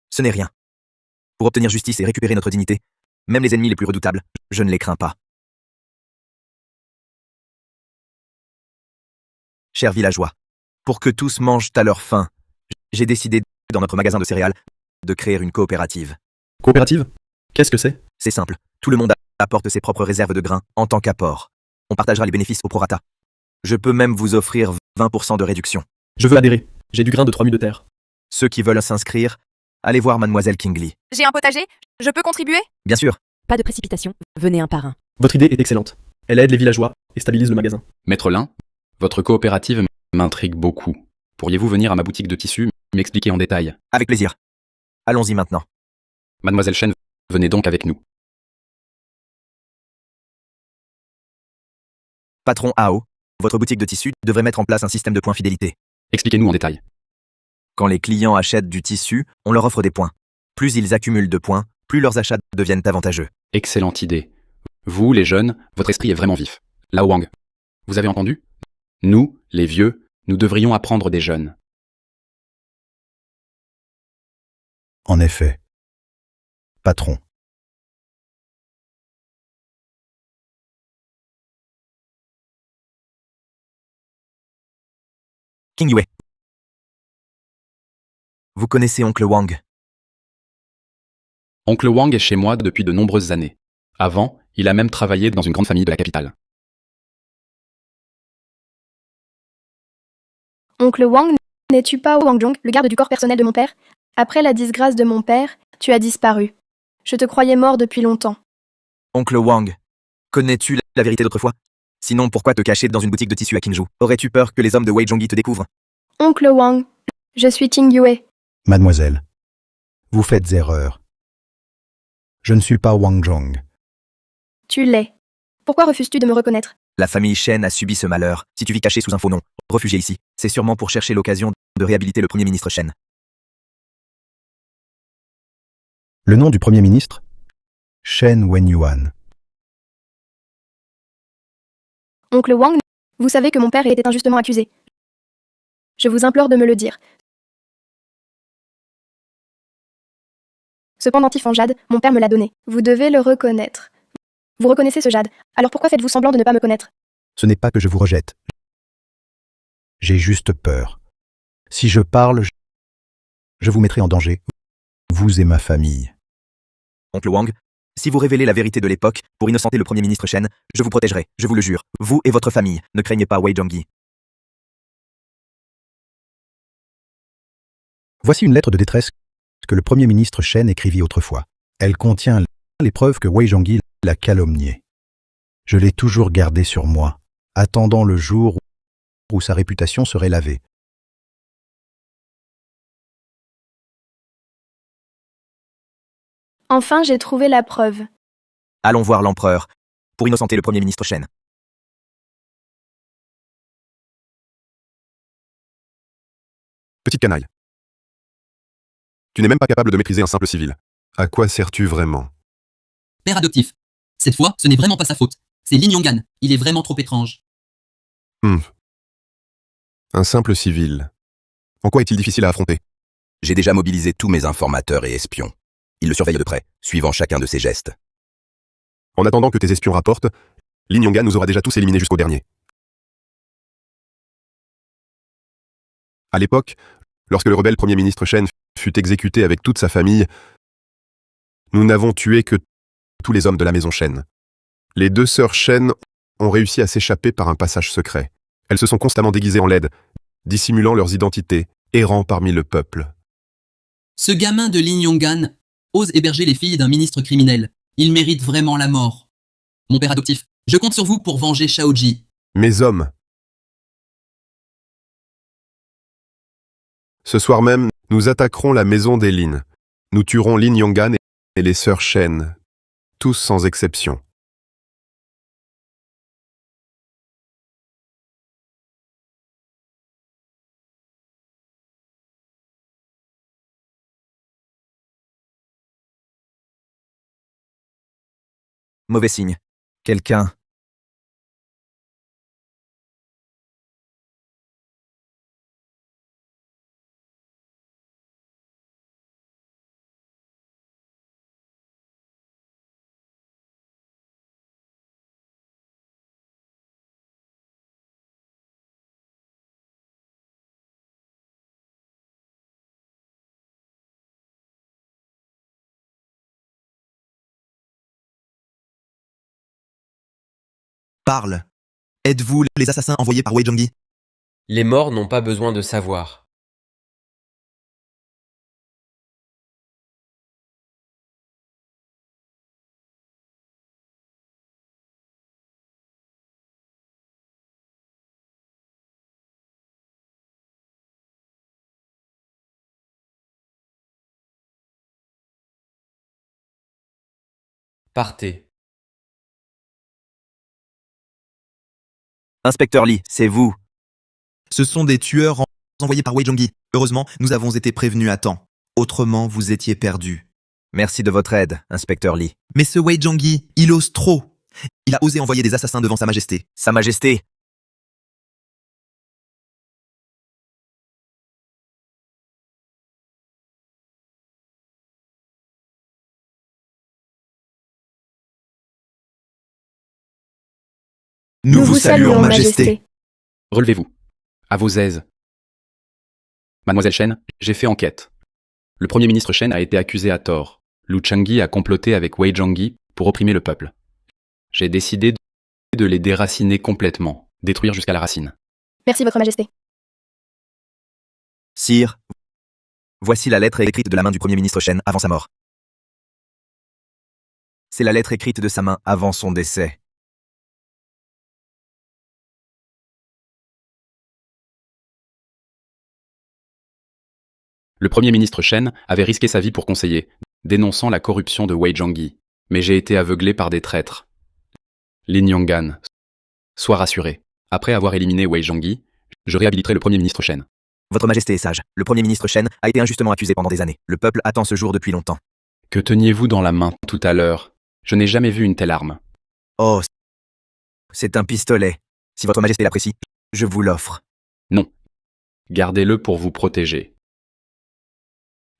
Ce n'est rien. Pour obtenir justice et récupérer notre dignité, même les ennemis les plus redoutables, je ne les crains pas. Chers villageois, pour que tous mangent à leur faim, j'ai décidé, dans notre magasin de céréales, de créer une coopérative. Coopérative? Qu'est-ce que c'est? C'est simple. Tout le monde apporte ses propres réserves de grains en tant qu'apport. On partagera les bénéfices au prorata. Je peux même vous offrir 20% de réduction. Je veux adhérer. J'ai du grain de 3 mues de terre. Ceux qui veulent s'inscrire, allez voir Mademoiselle Kingley. J'ai un potager? Je peux contribuer? Bien sûr. Pas de précipitation, venez un par un. Votre idée est excellente. Elle aide les villageois et stabilise le magasin. Maître Lin, votre coopérative m'intrigue beaucoup. Pourriez-vous venir à ma boutique de tissus, m'expliquer en détail? Avec plaisir. Allons-y maintenant. Mademoiselle Chen, venez donc avec nous. Patron AO, votre boutique de tissus devrait mettre en place un système de points fidélité. Expliquez-nous en détail. Quand les clients achètent du tissu, on leur offre des points. Plus ils accumulent de points, plus leurs achats deviennent avantageux. Excellente idée. Vous, les jeunes, votre esprit est vraiment vif. Lao Wang, vous avez entendu? Nous, les vieux, nous devrions apprendre des jeunes. En effet. Patron. King Yue. Vous connaissez Oncle Wang? Oncle Wang est chez moi depuis de nombreuses années. Avant, il a même travaillé dans une grande famille de la capitale. Oncle Wang, n'es-tu pas Wang Zhong, le garde du corps personnel de mon père? Après la disgrâce de mon père, tu as disparu. Je te croyais mort depuis longtemps. Oncle Wang, connais-tu la vérité d'autrefois? Sinon, pourquoi te cacher dans une boutique de tissus à Qingzhou? Aurais-tu peur que les hommes de Wei Zhongyi te découvrent? Oncle Wang, je suis King Yue. Mademoiselle, vous faites erreur. Je ne suis pas Wang Zhong. Tu l'es. Pourquoi refuses-tu de me reconnaître? La famille Shen a subi ce malheur. Si tu vis caché sous un faux nom, réfugié ici, c'est sûrement pour chercher l'occasion de réhabiliter le Premier ministre Shen. Le nom du Premier ministre? Shen Wenyuan. Oncle Wang, vous savez que mon père était injustement accusé. Je vous implore de me le dire. Ce pendentif en jade, mon père me l'a donné. Vous devez le reconnaître. Vous reconnaissez ce jade, alors pourquoi faites-vous semblant de ne pas me connaître? Ce n'est pas que je vous rejette. J'ai juste peur. Si je parle, je vous mettrai en danger, vous et ma famille. Oncle Wang, si vous révélez la vérité de l'époque pour innocenter le Premier ministre Shen, je vous protégerai, je vous le jure. Vous et votre famille, ne craignez pas Wei Zhongyi. Voici une lettre de détresse que le Premier ministre Shen écrivit autrefois. Elle contient les preuves que Wei Zhongyi l'a calomnié. Je l'ai toujours gardée sur moi, attendant le jour où sa réputation serait lavée. Enfin, j'ai trouvé la preuve. Allons voir l'empereur pour innocenter le Premier ministre Shen. Petite canaille. Tu n'es même pas capable de maîtriser un simple civil. À quoi sers-tu vraiment? Père adoptif. Cette fois, ce n'est vraiment pas sa faute. C'est Lin Yong'an. Il est vraiment trop étrange. Un simple civil. En quoi est-il difficile à affronter? J'ai déjà mobilisé tous mes informateurs et espions. Ils le surveillent de près, suivant chacun de ses gestes. En attendant que tes espions rapportent, Lin Yong'an nous aura déjà tous éliminés jusqu'au dernier. À l'époque, lorsque le rebelle Premier ministre Shen fut exécuté avec toute sa famille, nous n'avons tué que tous les hommes de la maison Shen. Les deux sœurs Shen ont réussi à s'échapper par un passage secret. Elles se sont constamment déguisées en laides, dissimulant leurs identités, errant parmi le peuple. Ce gamin de Lin Yong'an ose héberger les filles d'un ministre criminel. Il mérite vraiment la mort. Mon père adoptif, je compte sur vous pour venger Shaoji. Mes hommes. Ce soir même, nous attaquerons la maison des Lin. Nous tuerons Lin Yong'an et les sœurs Shen, tous sans exception. Mauvais signe. Quelqu'un Parle. Êtes-vous les assassins envoyés par Wei Zhongyi? Les morts n'ont pas besoin de savoir. Partez. Inspecteur Lee, c'est vous. Ce sont des tueurs envoyés par Wei Zhongyi. Heureusement, nous avons été prévenus à temps. Autrement, vous étiez perdus. Merci de votre aide, inspecteur Lee. Mais ce Wei Zhongyi, il ose trop. Il a osé envoyer des assassins devant Sa Majesté. Sa Majesté. Nous vous saluons, Majesté. Relevez-vous. À vos aises. Mademoiselle Shen, j'ai fait enquête. Le Premier ministre Shen a été accusé à tort. Lu Changyi a comploté avec Wei Zhongyi pour opprimer le peuple. J'ai décidé de les déraciner complètement, détruire jusqu'à la racine. Merci, Votre Majesté. Sire, voici la lettre écrite de la main du Premier ministre Shen avant sa mort. C'est la lettre écrite de sa main avant son décès. Le Premier ministre Shen avait risqué sa vie pour conseiller, dénonçant la corruption de Wei Zhongyi. Mais j'ai été aveuglé par des traîtres. Lin Yonggan, sois rassuré. Après avoir éliminé Wei Zhongyi, je réhabiliterai le Premier ministre Shen. Votre Majesté est sage. Le Premier ministre Shen a été injustement accusé pendant des années. Le peuple attend ce jour depuis longtemps. Que teniez-vous dans la main tout à l'heure? Je n'ai jamais vu une telle arme. Oh, c'est un pistolet. Si Votre Majesté l'apprécie, je vous l'offre. Non. Gardez-le pour vous protéger.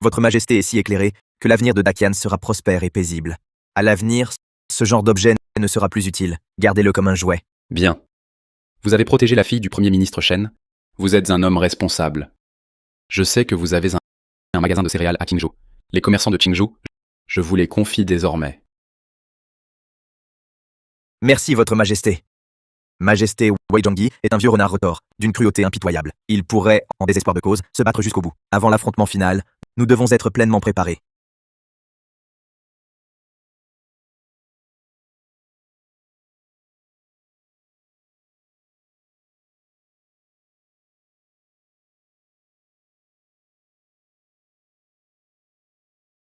Votre Majesté est si éclairée que l'avenir de Dakian sera prospère et paisible. À l'avenir, ce genre d'objet ne sera plus utile. Gardez-le comme un jouet. Bien. Vous avez protégé la fille du Premier ministre Shen. Vous êtes un homme responsable. Je sais que vous avez un magasin de céréales à Qingzhou. Les commerçants de Qingzhou, je vous les confie désormais. Merci, Votre Majesté. Majesté Wei Zhongyi est un vieux renard retors, d'une cruauté impitoyable. Il pourrait, en désespoir de cause, se battre jusqu'au bout. Avant l'affrontement final, nous devons être pleinement préparés.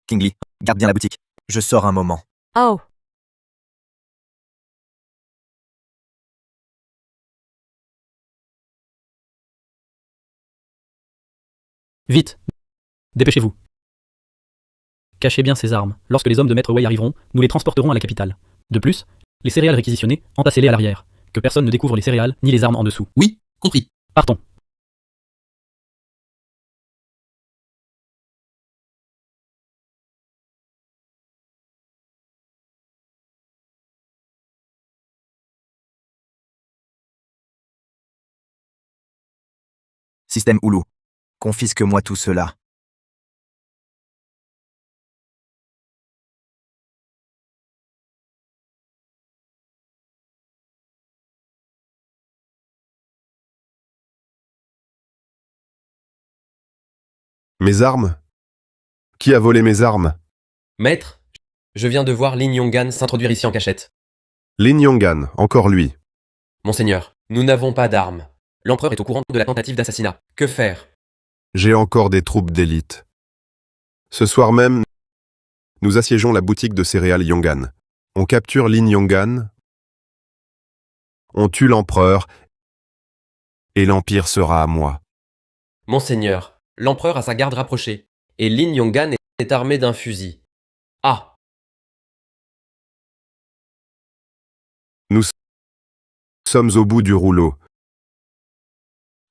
King Lee, garde bien la boutique. Je sors un moment. Oh. Vite. Dépêchez-vous. Cachez bien ces armes. Lorsque les hommes de Maître Wei arriveront, nous les transporterons à la capitale. De plus, les céréales réquisitionnées, entassez-les à l'arrière. Que personne ne découvre les céréales ni les armes en dessous. Oui, compris. Partons. Système Oulu. Confisque-moi tout cela. Mes armes? Qui a volé mes armes? Maître, je viens de voir Lin Yonggan s'introduire ici en cachette. Lin Yonggan, encore lui. Monseigneur, nous n'avons pas d'armes. L'empereur est au courant de la tentative d'assassinat. Que faire? J'ai encore des troupes d'élite. Ce soir même, nous assiégeons la boutique de céréales Yonggan. On capture Lin Yonggan, on tue l'empereur, et l'empire sera à moi. Monseigneur, l'empereur a sa garde rapprochée, et Lin Yonggan est armé d'un fusil. Ah! Nous sommes au bout du rouleau.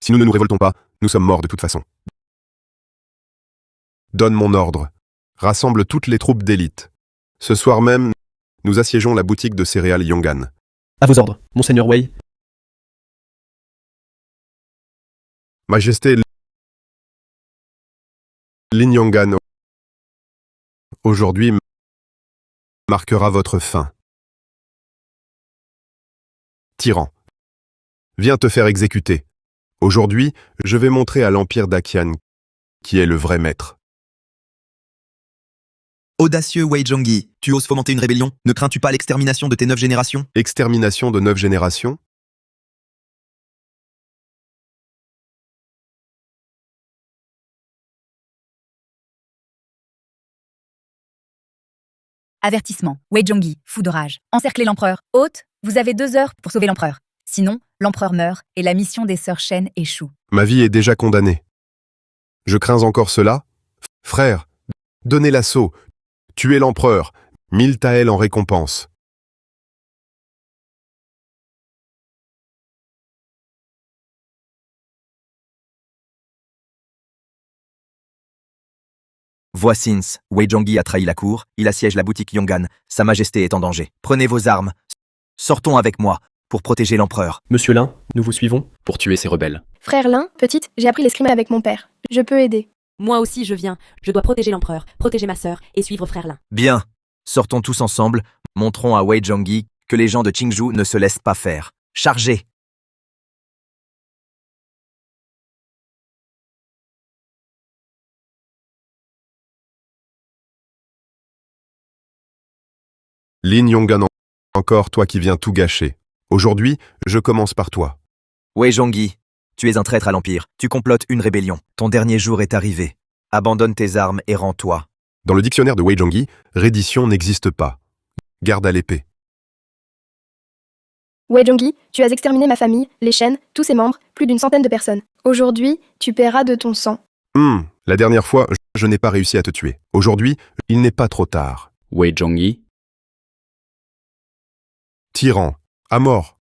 Si nous ne nous révoltons pas, nous sommes morts de toute façon. Donne mon ordre. Rassemble toutes les troupes d'élite. Ce soir même, nous assiégeons la boutique de céréales Yonggan. À vos ordres, Monseigneur Wei. Majesté Lin Yonggan, aujourd'hui marquera votre fin. Tyran. Viens te faire exécuter. Aujourd'hui, je vais montrer à l'Empire d'Akian qui est le vrai maître. Audacieux Wei Zhongyi, tu oses fomenter une rébellion? Ne crains-tu pas l'extermination de tes 9 générations? Extermination de 9 générations? Avertissement. Wei Zhongyi, fou de rage. Encerclez l'empereur. Hôte, vous avez 2 heures pour sauver l'empereur. Sinon, l'empereur meurt et la mission des sœurs Shen échoue. Ma vie est déjà condamnée. Je crains encore cela? Frère, donnez l'assaut. Tuez l'empereur. 1000 taels en récompense. Voicins, Wei Zhongyi a trahi la cour, il assiège la boutique Yongan, Sa Majesté est en danger. Prenez vos armes. Sortons avec moi, pour protéger l'empereur. Monsieur Lin, nous vous suivons. Pour tuer ces rebelles. Frère Lin, petite, j'ai appris l'escrime avec mon père. Je peux aider. Moi aussi, je viens. Je dois protéger l'empereur, protéger ma sœur et suivre frère Lin. Bien. Sortons tous ensemble, montrons à Wei Zhongyi que les gens de Qingzhou ne se laissent pas faire. Chargez! Lin Yongan, encore toi qui viens tout gâcher. Aujourd'hui, je commence par toi. Wei Zhongyi, tu es un traître à l'Empire. Tu complotes une rébellion. Ton dernier jour est arrivé. Abandonne tes armes et rends-toi. Dans le dictionnaire de Wei Zhongyi, reddition n'existe pas. Garde à l'épée. Wei Zhongyi, tu as exterminé ma famille, les Shen, tous ses membres, plus d'une centaine de personnes. Aujourd'hui, tu paieras de ton sang. La dernière fois, je n'ai pas réussi à te tuer. Aujourd'hui, il n'est pas trop tard. Wei Zhongyi. Tyran, à mort.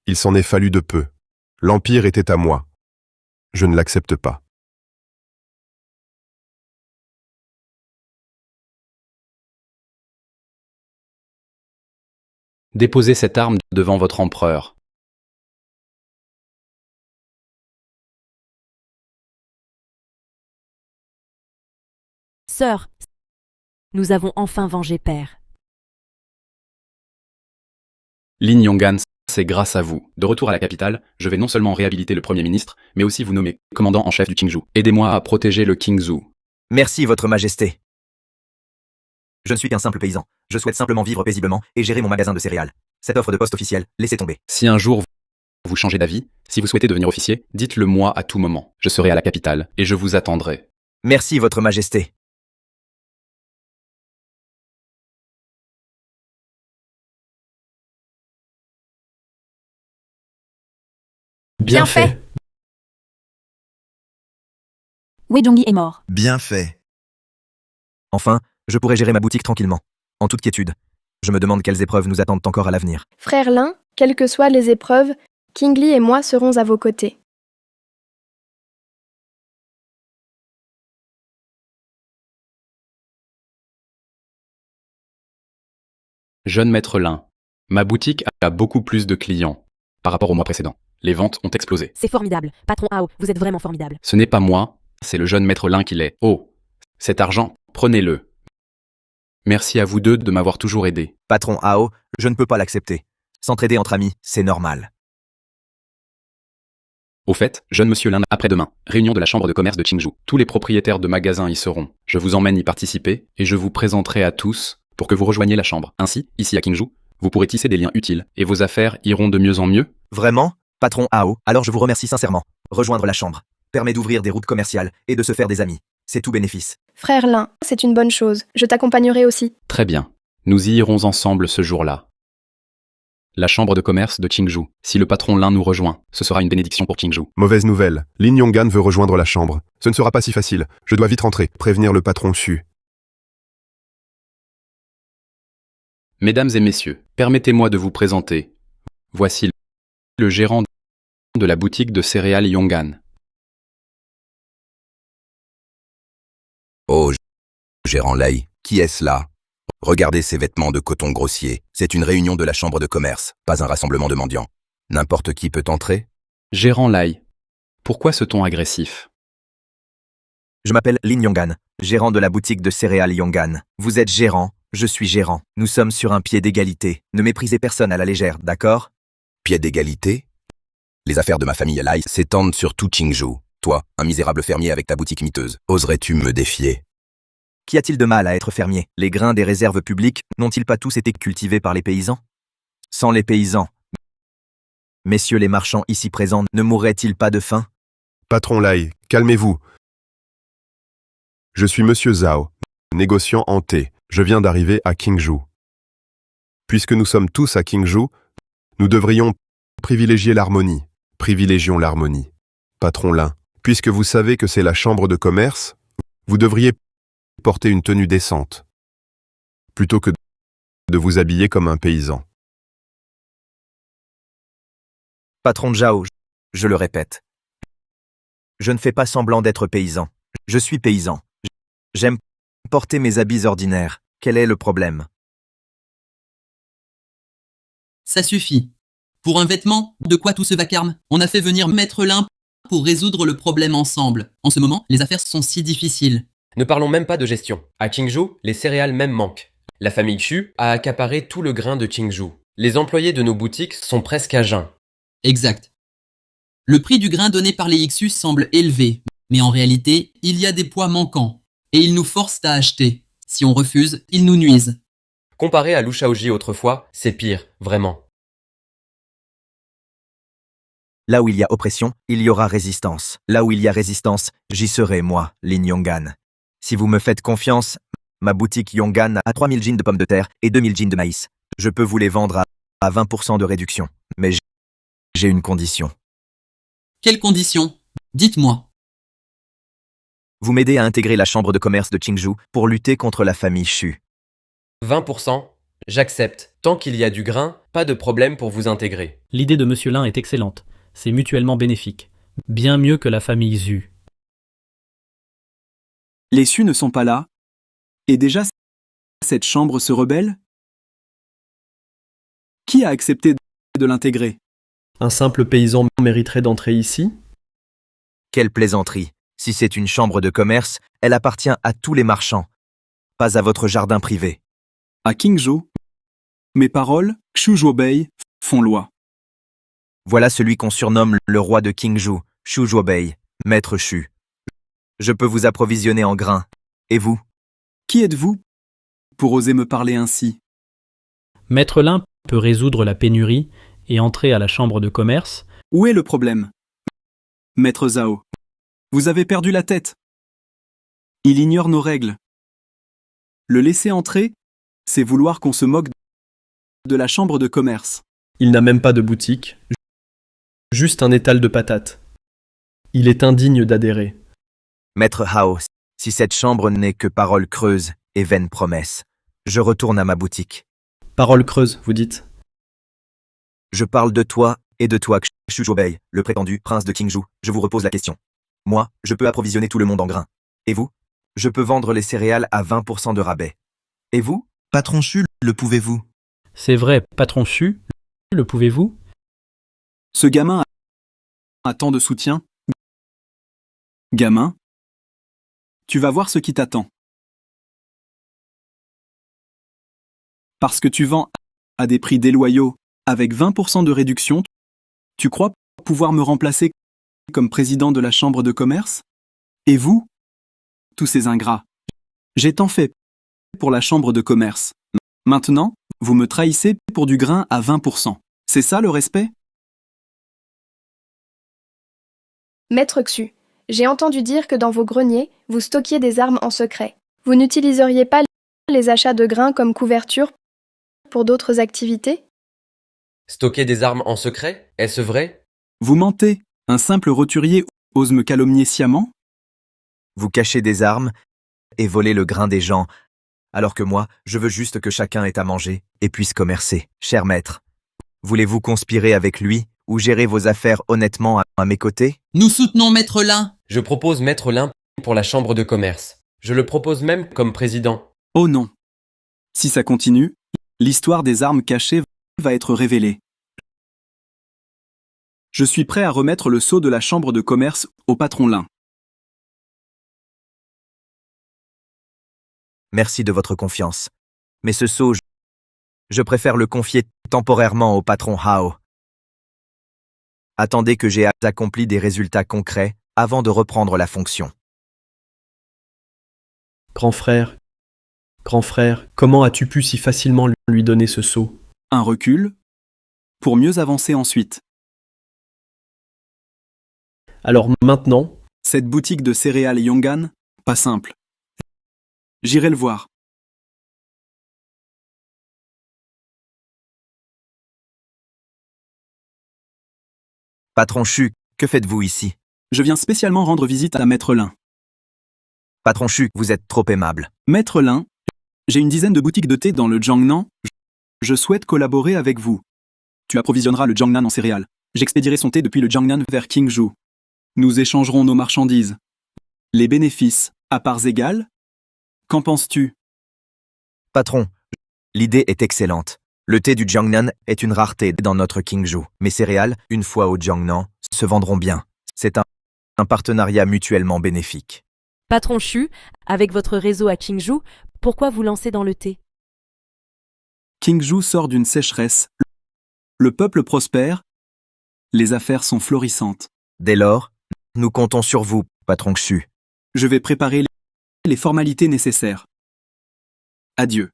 Il s'en est fallu de peu. L'Empire était à moi. Je ne l'accepte pas. Déposez cette arme devant votre empereur. Sœur, nous avons enfin vengé père. Lin Yongan, c'est grâce à vous. De retour à la capitale, je vais non seulement réhabiliter le Premier ministre, mais aussi vous nommer commandant en chef du Qingzhou. Aidez-moi à protéger le Qingzhou. Merci, Votre Majesté. Je ne suis qu'un simple paysan. Je souhaite simplement vivre paisiblement et gérer mon magasin de céréales. Cette offre de poste officielle, laissez tomber. Si un jour vous changez d'avis, si vous souhaitez devenir officier, dites-le moi à tout moment. Je serai à la capitale et je vous attendrai. Merci, Votre Majesté. Bien fait. Wei Zhongyi est mort. Bien fait. Enfin, je pourrai gérer ma boutique tranquillement, en toute quiétude. Je me demande quelles épreuves nous attendent encore à l'avenir. Frère Lin, quelles que soient les épreuves, King Li et moi serons à vos côtés. Jeune maître Lin, ma boutique a beaucoup plus de clients par rapport au mois précédent. Les ventes ont explosé. C'est formidable. Patron Ao, vous êtes vraiment formidable. Ce n'est pas moi, c'est le jeune maître Lin qui l'est. Oh, cet argent, prenez-le. Merci à vous deux de m'avoir toujours aidé. Patron Ao, je ne peux pas l'accepter. S'entraider entre amis, c'est normal. Au fait, jeune monsieur Lin, après-demain, réunion de la chambre de commerce de Qingzhou. Tous les propriétaires de magasins y seront. Je vous emmène y participer et je vous présenterai à tous pour que vous rejoigniez la chambre. Ainsi, ici à Qingzhou, vous pourrez tisser des liens utiles et vos affaires iront de mieux en mieux. Vraiment? Patron Ao, alors je vous remercie sincèrement. Rejoindre la chambre permet d'ouvrir des routes commerciales et de se faire des amis. C'est tout bénéfice. Frère Lin, c'est une bonne chose. Je t'accompagnerai aussi. Très bien. Nous y irons ensemble ce jour-là. La chambre de commerce de Qingzhou. Si le patron Lin nous rejoint, ce sera une bénédiction pour Qingzhou. Mauvaise nouvelle. Lin Yongan veut rejoindre la chambre. Ce ne sera pas si facile. Je dois vite rentrer. Prévenir le patron Xu. Mesdames et messieurs, permettez-moi de vous présenter. Voici le gérant de la boutique de céréales Yongan. Oh, gérant Lei, qui est-ce là? Regardez ces vêtements de coton grossier. C'est une réunion de la chambre de commerce, pas un rassemblement de mendiants. N'importe qui peut entrer? Gérant Lai. Pourquoi ce ton agressif? Je m'appelle Lin Yonggan, gérant de la boutique de céréales Yonggan. Vous êtes gérant, je suis gérant. Nous sommes sur un pied d'égalité. Ne méprisez personne à la légère, d'accord? Pied d'égalité? Les affaires de ma famille Lai s'étendent sur tout Qingzhou. Toi, un misérable fermier avec ta boutique miteuse, oserais-tu me défier? Qu'y a-t-il de mal à être fermier? Les grains des réserves publiques n'ont-ils pas tous été cultivés par les paysans? Sans les paysans, messieurs les marchands ici présents ne mourraient-ils pas de faim? Patron Lai, calmez-vous. Je suis Monsieur Zhao, négociant en thé. Je viens d'arriver à Qingzhou. Puisque nous sommes tous à Qingzhou, nous devrions privilégier l'harmonie. Privilégions l'harmonie. Patron Lin, puisque vous savez que c'est la chambre de commerce, vous devriez porter une tenue décente, plutôt que de vous habiller comme un paysan. Patron Zhao, je le répète. Je ne fais pas semblant d'être paysan. Je suis paysan. J'aime porter mes habits ordinaires. Quel est le problème? Ça suffit. Pour un vêtement, de quoi tout ce vacarme? On a fait venir Maître Lin pour résoudre le problème ensemble. En ce moment, les affaires sont si difficiles. Ne parlons même pas de gestion. À Qingzhou, les céréales même manquent. La famille Xu a accaparé tout le grain de Qingzhou. Les employés de nos boutiques sont presque à jeun. Exact. Le prix du grain donné par les Ixus semble élevé, mais en réalité, il y a des poids manquants, et ils nous forcent à acheter. Si on refuse, ils nous nuisent. Comparé à Lu Shaoji autrefois, c'est pire, vraiment. Là où il y a oppression, il y aura résistance. Là où il y a résistance, j'y serai, moi, Lin Yonggan. Si vous me faites confiance, ma boutique Yonggan a 3000 jeans de pommes de terre et 2000 jeans de maïs. Je peux vous les vendre à 20% de réduction. Mais j'ai une condition. Quelle condition? Dites-moi. Vous m'aidez à intégrer la chambre de commerce de Qingzhou pour lutter contre la famille Xu. 20%, j'accepte. Tant qu'il y a du grain, pas de problème pour vous intégrer. L'idée de Monsieur Lin est excellente. C'est mutuellement bénéfique. Bien mieux que la famille Zhu. Les Xu ne sont pas là. Et déjà, cette chambre se rebelle? Qui a accepté de l'intégrer? Un simple paysan mériterait d'entrer ici? Quelle plaisanterie! Si c'est une chambre de commerce, elle appartient à tous les marchands, pas à votre jardin privé. À Qingzhou, mes paroles, Xu Zhuobei, font loi. Voilà celui qu'on surnomme le roi de Qingzhou, Xu Zhuobei, maître Xu. Je peux vous approvisionner en grains. Et vous? Qui êtes-vous pour oser me parler ainsi? Maître Lin peut résoudre la pénurie et entrer à la chambre de commerce. Où est le problème? Maître Zhao, vous avez perdu la tête. Il ignore nos règles. Le laisser entrer, c'est vouloir qu'on se moque de la chambre de commerce. Il n'a même pas de boutique, juste un étal de patates. Il est indigne d'adhérer. Maître Hao, si cette chambre n'est que paroles creuses et vaines promesses, je retourne à ma boutique. Paroles creuses, vous dites? Je parle de toi et de toi, Xu Zhuobei, le prétendu prince de Qingzhou. Je vous repose la question. Moi, je peux approvisionner tout le monde en grains. Et vous? Je peux vendre les céréales à 20% de rabais. Et vous? Patron Xu, le pouvez-vous? C'est vrai, patron Xu, le pouvez-vous? Ce gamin a tant de soutien. Gamin, tu vas voir ce qui t'attend. Parce que tu vends à des prix déloyaux avec 20% de réduction, tu crois pouvoir me remplacer comme président de la chambre de commerce? Et vous? Tous ces ingrats. J'ai tant fait pour la chambre de commerce. Maintenant, vous me trahissez pour du grain à 20%. C'est ça le respect? Maître Xu, j'ai entendu dire que dans vos greniers, vous stockiez des armes en secret. Vous n'utiliseriez pas les achats de grains comme couverture pour d'autres activités? Stocker des armes en secret? Est-ce vrai? Vous mentez. Un simple roturier ose me calomnier sciemment? Vous cachez des armes et volez le grain des gens, alors que moi, je veux juste que chacun ait à manger et puisse commercer. Cher maître, voulez-vous conspirer avec lui ou gérer vos affaires honnêtement à mes côtés? Nous soutenons Maître Lin. Je propose Maître Lin pour la chambre de commerce. Je le propose même comme président. Oh non. Si ça continue, l'histoire des armes cachées va être révélée. Je suis prêt à remettre le sceau de la chambre de commerce au patron Lin. Merci de votre confiance. Mais ce sceau, je préfère le confier temporairement au patron Hao. Attendez que j'ai accompli des résultats concrets avant de reprendre la fonction. Grand frère, comment as-tu pu si facilement lui donner ce sceau? Un recul pour mieux avancer ensuite. Alors maintenant, cette boutique de céréales Yongan, pas simple. J'irai le voir. Patron Chu, que faites-vous ici? Je viens spécialement rendre visite à Maître Lin. Patron Chu, vous êtes trop aimable. Maître Lin, j'ai une dizaine de boutiques de thé dans le Jiangnan. Je souhaite collaborer avec vous. Tu approvisionneras le Jiangnan en céréales. J'expédierai son thé depuis le Jiangnan vers Qingzhou. Nous échangerons nos marchandises. Les bénéfices, à parts égales? Qu'en penses-tu? Patron, l'idée est excellente. Le thé du Jiangnan est une rareté dans notre Qingzhou. Mes céréales, une fois au Jiangnan, se vendront bien. C'est un partenariat mutuellement bénéfique. Patron Chu, avec votre réseau à Qingzhou, pourquoi vous lancez dans le thé? Qingzhou sort d'une sécheresse. Le peuple prospère. Les affaires sont florissantes. Dès lors, nous comptons sur vous, patron Xu. Je vais préparer les formalités nécessaires. Adieu.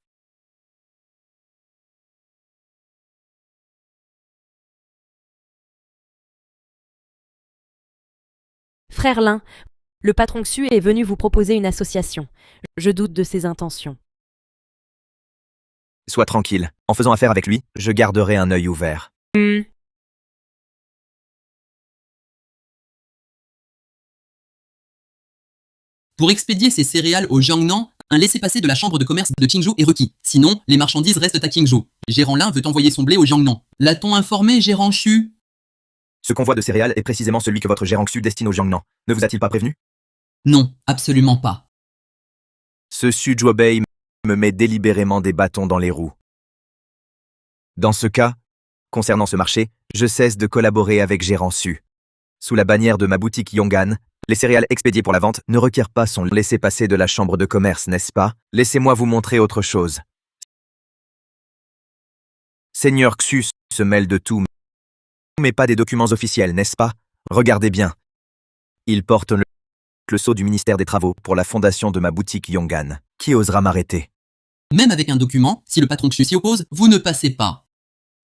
Frère Lin, le patron Xu est venu vous proposer une association. Je doute de ses intentions. Sois tranquille. En faisant affaire avec lui, je garderai un œil ouvert. Pour expédier ces céréales au Jiangnan, un laissez-passer de la chambre de commerce de Qingzhou est requis. Sinon, les marchandises restent à Qingzhou. Gérant Lin veut envoyer son blé au Jiangnan. L'a-t-on informé, gérant Xu? Ce convoi de céréales est précisément celui que votre gérant Xu destine au Jiangnan. Ne vous a-t-il pas prévenu? Non, absolument pas. Ce Xu Zhuobei me met délibérément des bâtons dans les roues. Dans ce cas, concernant ce marché, je cesse de collaborer avec gérant Xu. Sous la bannière de ma boutique Yongan, les céréales expédiées pour la vente ne requièrent pas son laissez-passer de la chambre de commerce, n'est-ce pas? Laissez-moi vous montrer autre chose. Seigneur Xu se mêle de tout, mais pas des documents officiels, n'est-ce pas? Regardez bien. Il porte le sceau du ministère des Travaux pour la fondation de ma boutique Yongan. Qui osera m'arrêter? Même avec un document, si le patron Xu s'y oppose, vous ne passez pas.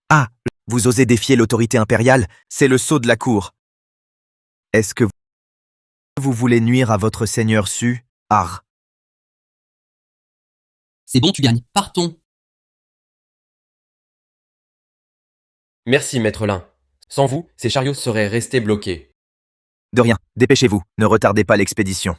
Ah, vous osez défier l'autorité impériale? C'est le sceau de la cour. Est-ce que vous voulez nuire à votre seigneur Xu? Ar. C'est bon, tu gagnes. Partons. Merci, maître Lin. Sans vous, ces chariots seraient restés bloqués. De rien, dépêchez-vous, ne retardez pas l'expédition.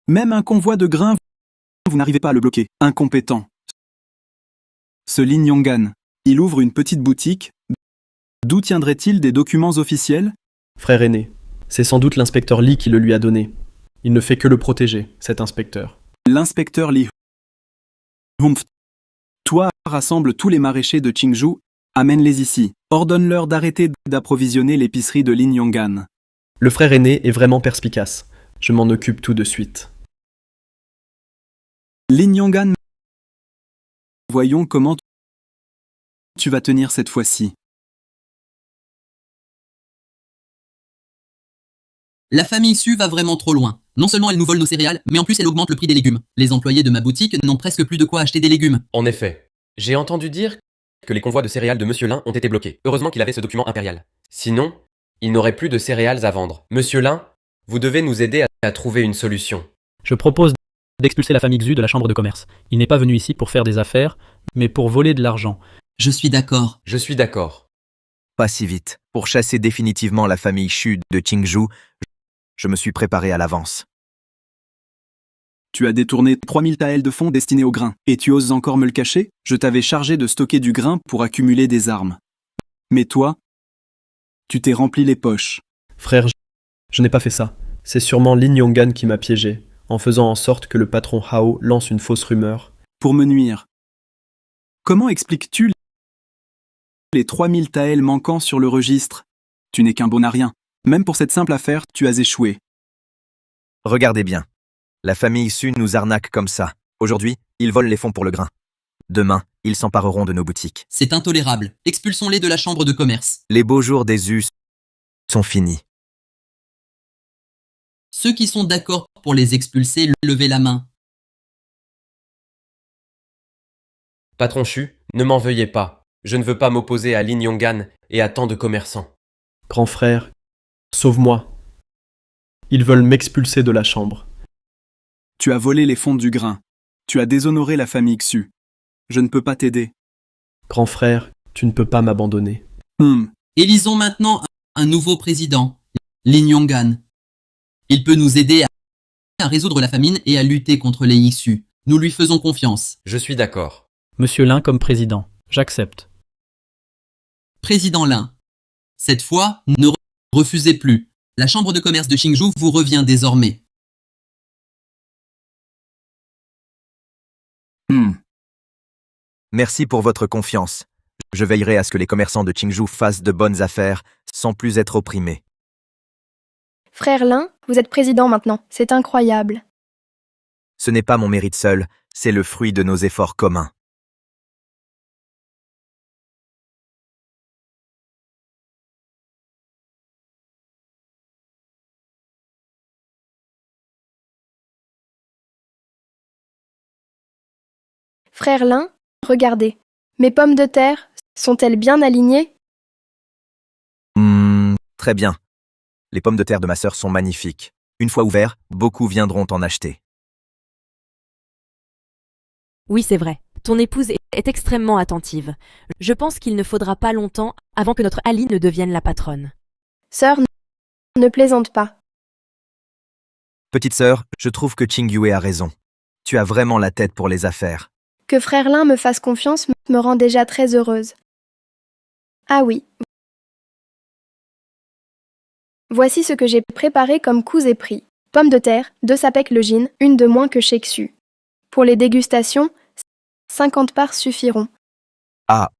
Même un convoi de grains, vous n'arrivez pas à le bloquer. Incompétent. Ce Lin Yongan, il ouvre une petite boutique. D'où tiendrait-il des documents officiels? Frère aîné, c'est sans doute l'inspecteur Li qui le lui a donné. Il ne fait que le protéger, cet inspecteur. L'inspecteur Li. Humph. Toi, rassemble tous les maraîchers de Qingzhou, amène-les ici. Ordonne-leur d'arrêter d'approvisionner l'épicerie de Lin Yongan. Le frère aîné est vraiment perspicace. Je m'en occupe tout de suite. Lin Yongan, voyons comment tu vas tenir cette fois-ci. La famille Xu va vraiment trop loin. Non seulement elle nous vole nos céréales, mais en plus elle augmente le prix des légumes. Les employés de ma boutique n'ont presque plus de quoi acheter des légumes. En effet, j'ai entendu dire que les convois de céréales de Monsieur Lin ont été bloqués. Heureusement qu'il avait ce document impérial. Sinon, il n'aurait plus de céréales à vendre. Monsieur Lin, vous devez nous aider à trouver une solution. Je propose d'expulser la famille Xu de la chambre de commerce. Il n'est pas venu ici pour faire des affaires, mais pour voler de l'argent. Je suis d'accord. Je suis d'accord. Pas si vite. Pour chasser définitivement la famille Xu de Qingzhou, je me suis préparé à l'avance. Tu as détourné 3000 taels de fonds destinés au grain, et tu oses encore me le cacher? Je t'avais chargé de stocker du grain pour accumuler des armes. Mais toi, tu t'es rempli les poches. Frère, je n'ai pas fait ça. C'est sûrement Lin Yongan qui m'a piégé. en faisant en sorte que le patron Hao lance une fausse rumeur. Pour me nuire. Comment expliques-tu les 3000 taels manquants sur le registre? Tu n'es qu'un bon à rien. Même pour cette simple affaire, tu as échoué. Regardez bien. La famille Su nous arnaque comme ça. Aujourd'hui, ils volent les fonds pour le grain. Demain, ils s'empareront de nos boutiques. C'est intolérable. Expulsons-les de la chambre de commerce. Les beaux jours des us sont finis. Ceux qui sont d'accord pour les expulser, levez la main. Patron Chu, ne m'en veuillez pas. Je ne veux pas m'opposer à Lin Yonggan et à tant de commerçants. Grand frère, sauve-moi. Ils veulent m'expulser de la chambre. Tu as volé les fonds du grain. Tu as déshonoré la famille Xu. Je ne peux pas t'aider. Grand frère, tu ne peux pas m'abandonner. Élisons maintenant un nouveau président, Lin Yonggan. Il peut nous aider à résoudre la famine et à lutter contre les Xu. Nous lui faisons confiance. Je suis d'accord. Monsieur Lin comme président. J'accepte. Président Lin, cette fois, ne refusez plus. La chambre de commerce de Qingzhou vous revient désormais. Merci pour votre confiance. Je veillerai à ce que les commerçants de Qingzhou fassent de bonnes affaires sans plus être opprimés. Frère Lin, vous êtes président maintenant. C'est incroyable. Ce n'est pas mon mérite seul, c'est le fruit de nos efforts communs. Frère Lin, regardez. Mes pommes de terre sont-elles bien alignées? Très bien. Les pommes de terre de ma sœur sont magnifiques. Une fois ouverts, beaucoup viendront en acheter. Oui, c'est vrai. Ton épouse est extrêmement attentive. Je pense qu'il ne faudra pas longtemps avant que notre Ali ne devienne la patronne. Sœur, ne plaisante pas. Petite sœur, je trouve que Qing Yue a raison. Tu as vraiment la tête pour les affaires. Que frère Lin me fasse confiance me rend déjà très heureuse. Ah oui. Voici ce que j'ai préparé comme coups et prix. Pommes de terre, 2 sapèques le gin, une de moins que chez Xu. Pour les dégustations, 50 parts suffiront. Ah.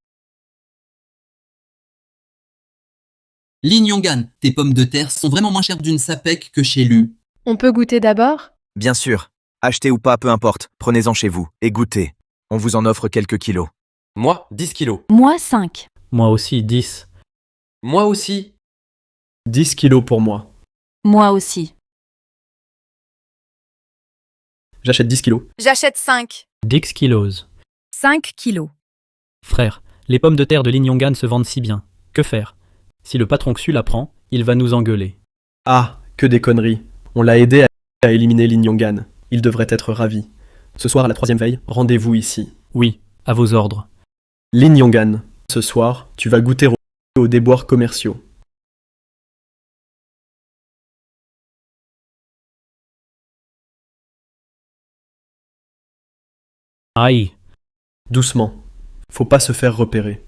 Lin Yonggan, tes pommes de terre sont vraiment moins chères d'une sapèque que chez Lu. On peut goûter d'abord? Bien sûr. Achetez ou pas, peu importe. Prenez-en chez vous et goûtez. On vous en offre quelques kilos. Moi, 10 kilos. Moi, 5. Moi aussi, 10. Moi aussi. 10 kilos pour moi. Moi aussi. J'achète 10 kilos. J'achète 5. 10 kilos. 5 kilos. Frère, les pommes de terre de Lin Yonggan se vendent si bien. Que faire? Si le patron Xu la prend, il va nous engueuler. Ah, que des conneries. On l'a aidé à éliminer Lin Yonggan. Il devrait être ravi. Ce soir à la 3e veille, rendez-vous ici. Oui, à vos ordres. Lin Yonggan, ce soir, tu vas goûter aux déboires commerciaux. Aïe. Doucement. Faut pas se faire repérer.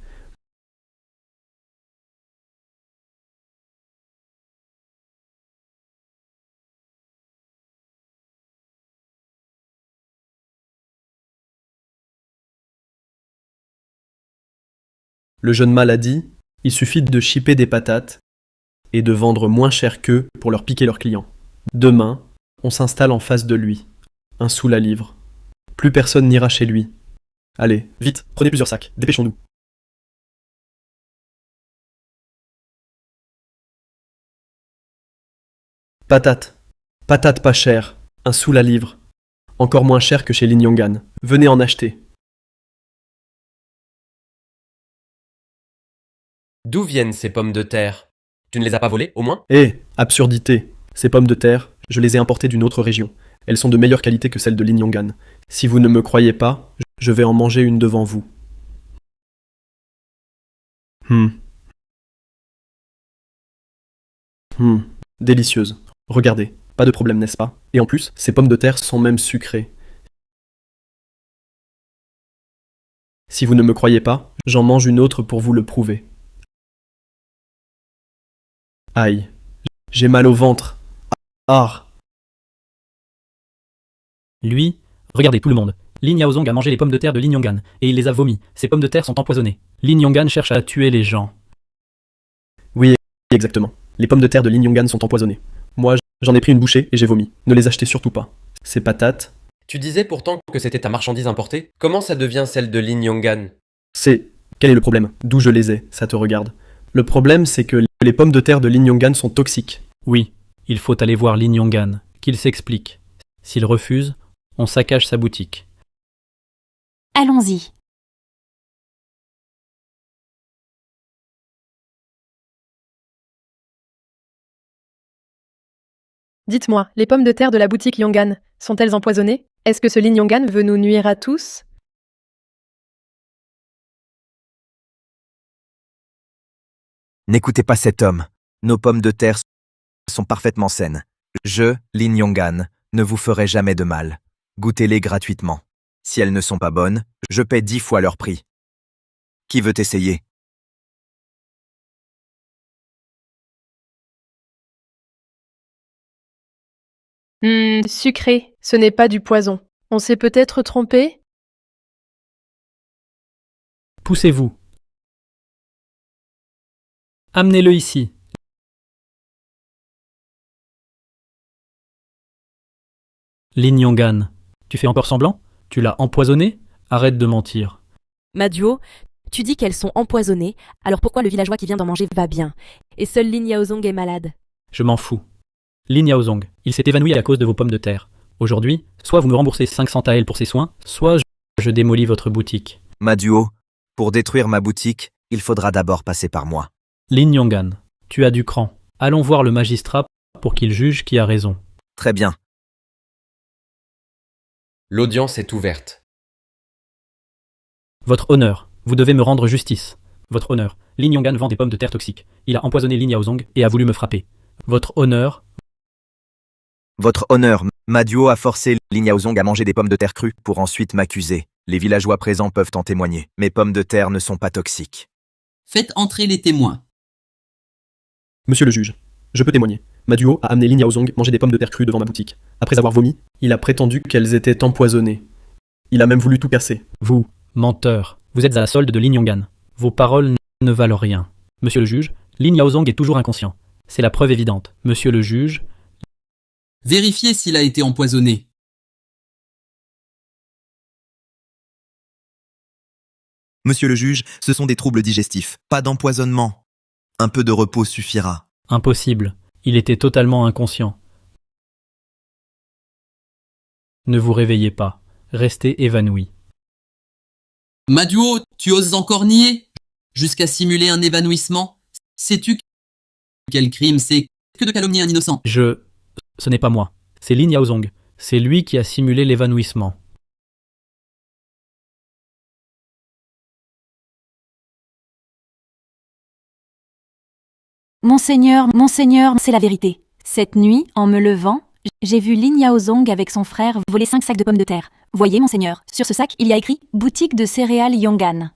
Le jeune mâle a dit, il suffit de chipper des patates et de vendre moins cher qu'eux pour leur piquer leurs clients. Demain, on s'installe en face de lui, un sous la livre. Plus personne n'ira chez lui. Allez, vite, prenez plusieurs sacs, dépêchons-nous. Patates. Patates pas chères, un sou la livre. Encore moins cher que chez Lin Yonggan. Venez en acheter. D'où viennent ces pommes de terre? Tu ne les as pas volées, au moins? Absurdité. Ces pommes de terre, je les ai importées d'une autre région. Elles sont de meilleure qualité que celles de Lin Yonggan. Si vous ne me croyez pas, je vais en manger une devant vous. Délicieuse. Regardez, pas de problème, n'est-ce pas? Et en plus, ces pommes de terre sont même sucrées. Si vous ne me croyez pas, j'en mange une autre pour vous le prouver. Aïe, j'ai mal au ventre. Ah! Lui, regardez tout le monde. Lin Yaozong a mangé les pommes de terre de Lin Yonggan, et il les a vomies. Ces pommes de terre sont empoisonnées. Lin Yonggan cherche à tuer les gens. Oui, exactement. Les pommes de terre de Lin Yonggan sont empoisonnées. Moi, j'en ai pris une bouchée et j'ai vomi. Ne les achetez surtout pas. Ces patates, Tu disais pourtant que c'était ta marchandise importée. Comment ça devient celle de Lin Yonggan? c'est... Quel est le problème? D'où je les ai, ça te regarde. Le problème, c'est que les pommes de terre de Lin Yonggan sont toxiques. Oui, il faut aller voir Lin Yonggan, qu'il s'explique. S'il refuse, on saccage sa boutique. Allons-y. Dites-moi, les pommes de terre de la boutique Yonggan sont-elles empoisonnées? Est-ce que ce Lin Yonggan veut nous nuire à tous? N'écoutez pas cet homme. Nos pommes de terre sont parfaitement saines. Je, Lin Yonggan, ne vous ferai jamais de mal. Goûtez-les gratuitement. Si elles ne sont pas bonnes, je paie 10 fois leur prix. Qui veut essayer? Sucré, ce n'est pas du poison. On s'est peut-être trompé? Poussez-vous. Amenez-le ici. Lin Yonggan, tu fais encore semblant? Tu l'as empoisonné? Arrête de mentir. Maduo, tu dis qu'elles sont empoisonnées, alors pourquoi le villageois qui vient d'en manger va bien? Et seul Lin Yaozong est malade. Je m'en fous. Lin Yaozong, il s'est évanoui à cause de vos pommes de terre. Aujourd'hui, soit vous me remboursez 500 taels pour ses soins, soit je démolis votre boutique. Maduo, pour détruire ma boutique, il faudra d'abord passer par moi. Lin Yonggan, tu as du cran. Allons voir le magistrat pour qu'il juge qui a raison. Très bien. L'audience est ouverte. Votre honneur, vous devez me rendre justice. Votre honneur, Lin Yonggan vend des pommes de terre toxiques. Il a empoisonné Lin Yaozong et a voulu me frapper. Votre honneur, Maduo a forcé Lin Yaozong à manger des pommes de terre crues pour ensuite m'accuser. Les villageois présents peuvent en témoigner. Mes pommes de terre ne sont pas toxiques. Faites entrer les témoins. Monsieur le juge, je peux témoigner. Maduo a amené Lin Yaozong manger des pommes de terre crues devant ma boutique. Après avoir vomi, il a prétendu qu'elles étaient empoisonnées. Il a même voulu tout casser. vous, menteur, vous êtes à la solde de Lin Yonggan. Vos paroles ne valent rien. Monsieur le juge, Lin Yaozong est toujours inconscient. C'est la preuve évidente. Monsieur le juge, Vérifiez s'il a été empoisonné. Monsieur le juge, ce sont des troubles digestifs, pas d'empoisonnement. Un peu de repos suffira. impossible. Il était totalement inconscient. Ne vous réveillez pas. Restez évanoui. Maduo, tu oses encore nier? Jusqu'à simuler un évanouissement? Sais-tu quel crime c'est que de calomnier un innocent? Ce n'est pas moi. C'est Lin Yaozong. C'est lui qui a simulé l'évanouissement. Monseigneur, c'est la vérité. Cette nuit, en me levant, j'ai vu Lin Yaozong avec son frère voler 5 sacs de pommes de terre. Voyez, monseigneur, sur ce sac, il y a écrit « Boutique de céréales Yonggan ».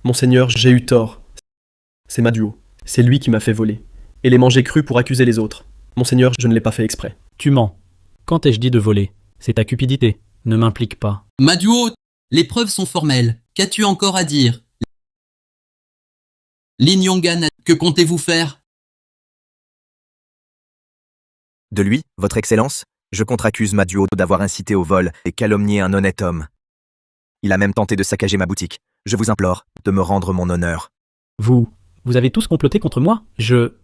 Monseigneur, j'ai eu tort. C'est Maduo. C'est lui qui m'a fait voler. Et les manger crus pour accuser les autres. Monseigneur, je ne l'ai pas fait exprès. Tu mens. Quand ai-je dit de voler? C'est ta cupidité. Ne m'implique pas. Maduo, les preuves sont formelles. Qu'as-tu encore à dire? Lin Yonggan, que comptez-vous faire? De lui, votre Excellence, je contre-accuse Maduo d'avoir incité au vol et calomnié un honnête homme. Il a même tenté de saccager ma boutique. Je vous implore de me rendre mon honneur. Vous avez tous comploté contre moi? Je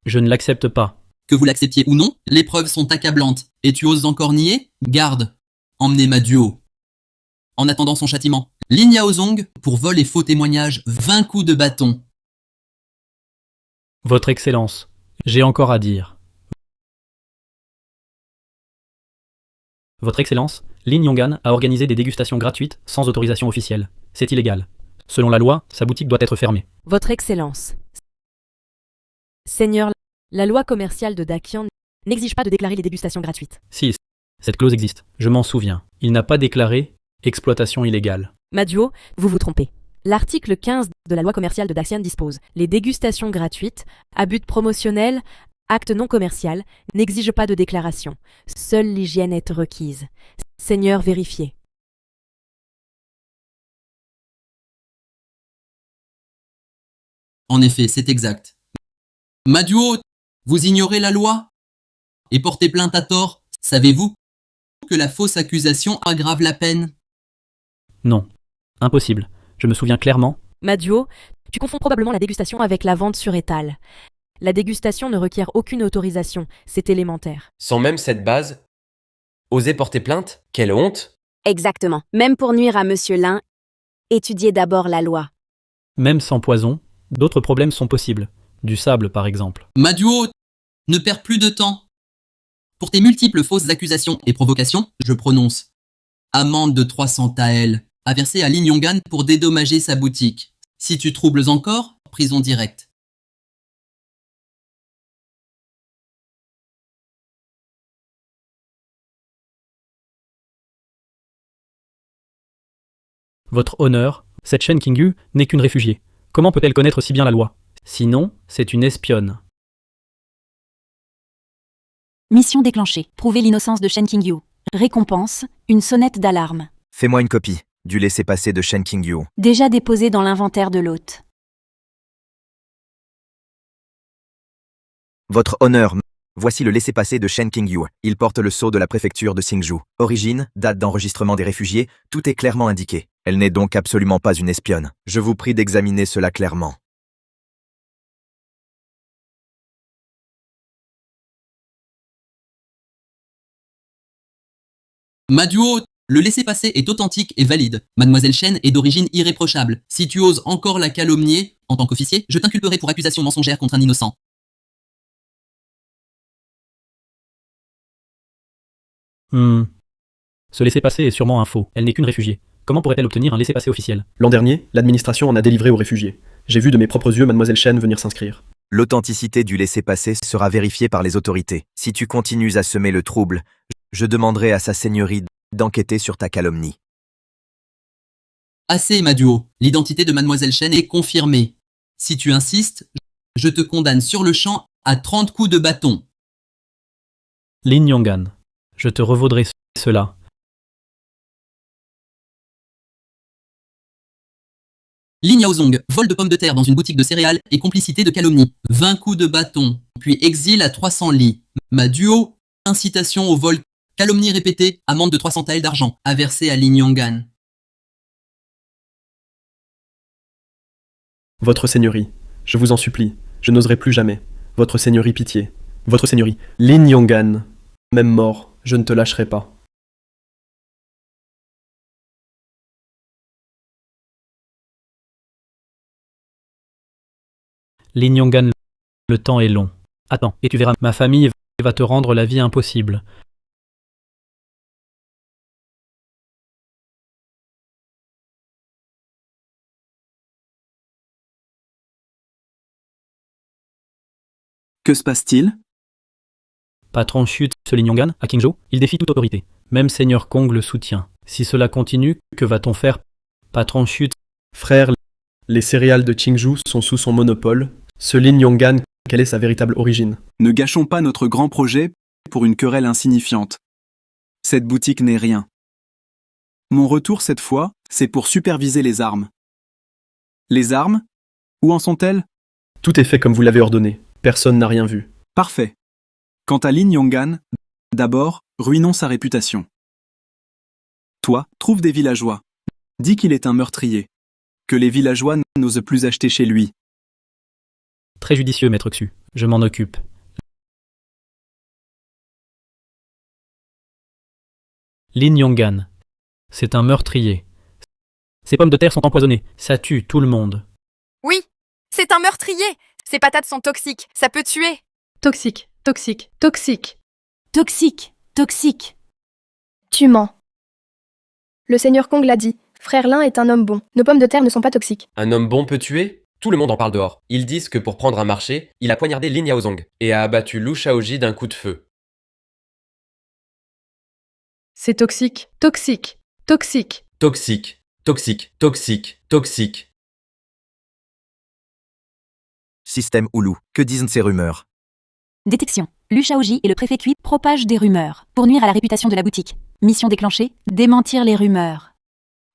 ne l'accepte pas. Que vous l'acceptiez ou non, les preuves sont accablantes. Et tu oses encore nier? Garde. Emmenez Maduo. En attendant son châtiment, Lin Yaozong, pour vol et faux témoignage, 20 coups de bâton. Votre Excellence, j'ai encore à dire. Votre Excellence, Lin Yonggan a organisé des dégustations gratuites sans autorisation officielle. C'est illégal. Selon la loi, sa boutique doit être fermée. Votre Excellence. Seigneur, la loi commerciale de Dakian n'exige pas de déclarer les dégustations gratuites. Si, cette clause existe. Je m'en souviens. Il n'a pas déclaré exploitation illégale. Maduo, vous vous trompez. L'article 15 de la loi commerciale de Daxian dispose les dégustations gratuites, à but promotionnel, Acte non commercial n'exige pas de déclaration. Seule l'hygiène est requise. Seigneur, vérifiez. En effet, c'est exact. Maduo, vous ignorez la loi et portez plainte à tort. Savez-vous que la fausse accusation aggrave la peine? Non. Impossible. Je me souviens clairement. Maduo, tu confonds probablement la dégustation avec la vente sur étal. La dégustation ne requiert aucune autorisation, c'est élémentaire. Sans même cette base, oser porter plainte? Quelle honte! Exactement. Même pour nuire à Monsieur Lin, étudiez d'abord la loi. Même sans poison, d'autres problèmes sont possibles. Du sable, par exemple. Maduo, ne perds plus de temps. Pour tes multiples fausses accusations et provocations, je prononce amende de 300 taels à verser à Lin Yonggan pour dédommager sa boutique. Si tu troubles encore, prison directe. Votre honneur, cette Shen Qingyu n'est qu'une réfugiée. Comment peut-elle connaître si bien la loi? Sinon, c'est une espionne. Mission déclenchée. Prouver l'innocence de Shen Qingyu. Récompense, une sonnette d'alarme. Fais-moi une copie du laissez-passer de Shen Qingyu. Déjà déposée dans l'inventaire de l'hôte. Votre honneur, voici le laissez-passer de Shen Qingyu. Il porte le sceau de la préfecture de Xingzhou. Origine, date d'enregistrement des réfugiés, tout est clairement indiqué. Elle n'est donc absolument pas une espionne. Je vous prie d'examiner cela clairement. Maduo, le laissez-passer est authentique et valide. Mademoiselle Shen est d'origine irréprochable. Si tu oses encore la calomnier, en tant qu'officier, je t'inculperai pour accusation mensongère contre un innocent. Ce laissez-passer est sûrement un faux. Elle n'est qu'une réfugiée. Comment pourrait-elle obtenir un laissez-passer officiel? L'an dernier, l'administration en a délivré aux réfugiés. J'ai vu de mes propres yeux Mademoiselle Shen venir s'inscrire. L'authenticité du laissez-passer sera vérifiée par les autorités. Si tu continues à semer le trouble, je demanderai à sa seigneurie d'enquêter sur ta calomnie. Assez, Maduo. L'identité de Mademoiselle Shen est confirmée. Si tu insistes, je te condamne sur le champ à 30 coups de bâton. Lin Yonggan, je te revaudrai cela. Lin Yaozong, vol de pommes de terre dans une boutique de céréales et complicité de calomnie. 20 coups de bâton, puis exil à 300 lits. Maduo, incitation au vol, calomnie répétée, amende de 300 taels d'argent, à verser à Lin Yonggan. Votre seigneurie, je vous en supplie, je n'oserai plus jamais. Votre seigneurie, pitié. Votre seigneurie, Lin Yonggan. Même mort, je ne te lâcherai pas. Lin Yonggan, le temps est long. Attends, et tu verras, ma famille va te rendre la vie impossible. Que se passe-t-il? Patron chute ce Lin Yonggan à Qingzhou, il défie toute autorité. Même Seigneur Kong le soutient. Si cela continue, que va-t-on faire? Patron chute. Frère, les céréales de Qingzhou sont sous son monopole. Ce Lin Yonggan, quelle est sa véritable origine? Ne gâchons pas notre grand projet pour une querelle insignifiante. Cette boutique n'est rien. Mon retour cette fois, c'est pour superviser les armes. Les armes? Où en sont-elles? Tout est fait comme vous l'avez ordonné. Personne n'a rien vu. Parfait. Quant à Lin Yonggan, d'abord, ruinons sa réputation. Toi, trouve des villageois. Dis qu'il est un meurtrier. Que les villageois n'osent plus acheter chez lui. Très judicieux, maître Xu. Je m'en occupe. Lin Yonggan. C'est un meurtrier. Ces pommes de terre sont empoisonnées. Ça tue tout le monde. Oui, c'est un meurtrier. Ces patates sont toxiques. Ça peut tuer. Toxique, toxique, toxique. Toxique, toxique. Tu mens. Le seigneur Kong l'a dit. Frère Lin est un homme bon. Nos pommes de terre ne sont pas toxiques. Un homme bon peut tuer? Tout le monde en parle dehors. Ils disent que pour prendre un marché, il a poignardé Lin Yaozong et a abattu Lu Shaoji d'un coup de feu. C'est toxique, toxique, toxique. Toxique, toxique, toxique, toxique. Système Oulu, que disent ces rumeurs? Détection. Lu Shaoji et le préfet Cui propagent des rumeurs pour nuire à la réputation de la boutique. Mission déclenchée, démentir les rumeurs.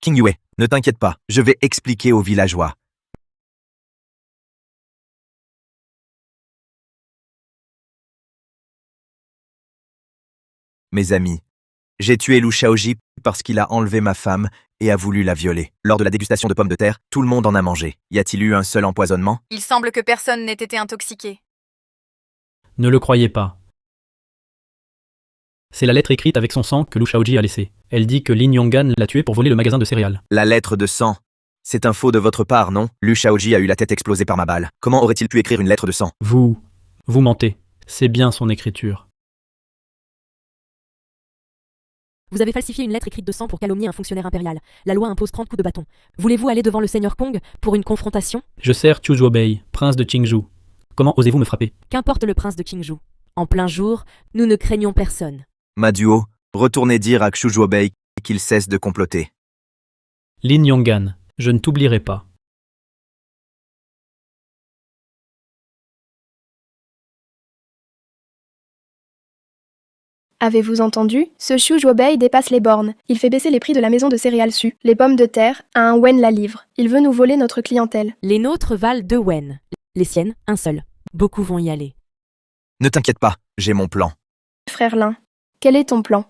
King Yue, ne t'inquiète pas, je vais expliquer aux villageois. Mes amis, j'ai tué Lu Shaoji parce qu'il a enlevé ma femme et a voulu la violer. Lors de la dégustation de pommes de terre, tout le monde en a mangé. Y a-t-il eu un seul empoisonnement? Il semble que personne n'ait été intoxiqué. Ne le croyez pas. C'est la lettre écrite avec son sang que Lu Shaoji a laissée. Elle dit que Lin Yonggan l'a tué pour voler le magasin de céréales. La lettre de sang. C'est un faux de votre part, non? Lu Shaoji a eu la tête explosée par ma balle. Comment aurait-il pu écrire une lettre de sang? Vous mentez. C'est bien son écriture. Vous avez falsifié une lettre écrite de sang pour calomnier un fonctionnaire impérial. La loi impose 30 coups de bâton. Voulez-vous aller devant le seigneur Kong pour une confrontation? Je sers Chu Zuobei, prince de Qingzhou. Comment osez-vous me frapper? Qu'importe le prince de Qingzhou. En plein jour, nous ne craignons personne. Maduo, retournez dire à Xu Zuobei qu'il cesse de comploter. Lin Yonggan, je ne t'oublierai pas. Avez-vous entendu? Ce Xu Zuobei dépasse les bornes. Il fait baisser les prix de la maison de céréales Su, les pommes de terre, à 1 wen la livre. Il veut nous voler notre clientèle. Les nôtres valent 2 wen. Les siennes, un seul. Beaucoup vont y aller. Ne t'inquiète pas, j'ai mon plan. Frère Lin, quel est ton plan?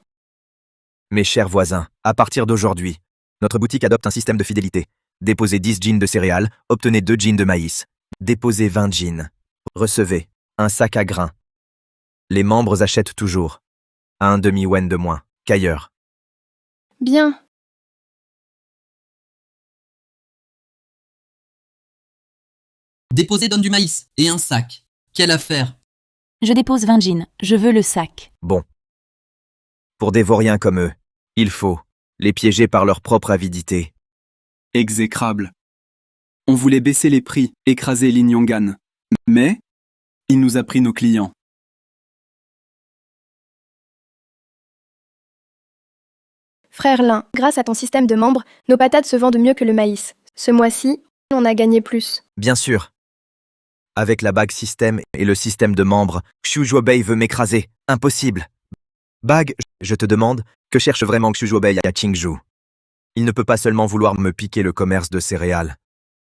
Mes chers voisins, à partir d'aujourd'hui, notre boutique adopte un système de fidélité. Déposez 10 jeans de céréales, obtenez 2 jeans de maïs. Déposez 20 jeans. Recevez un sac à grains. Les membres achètent toujours. À un demi-wen de moins qu'ailleurs. Bien. Déposer donne du maïs et un sac. Quelle affaire? Je dépose 20 jeans. Je veux le sac. Bon. Pour des vauriens comme eux, il faut les piéger par leur propre avidité. Exécrable. On voulait baisser les prix, écraser Lin Yonggan. Mais il nous a pris nos clients. Frère Lin, grâce à ton système de membres, nos patates se vendent mieux que le maïs. Ce mois-ci, on a gagné plus. Bien sûr. Avec la bague système et le système de membres, Xu Zuobei veut m'écraser. Impossible. Bague, je te demande, que cherche vraiment Xu Zuobei à Qingzhou? Il ne peut pas seulement vouloir me piquer le commerce de céréales.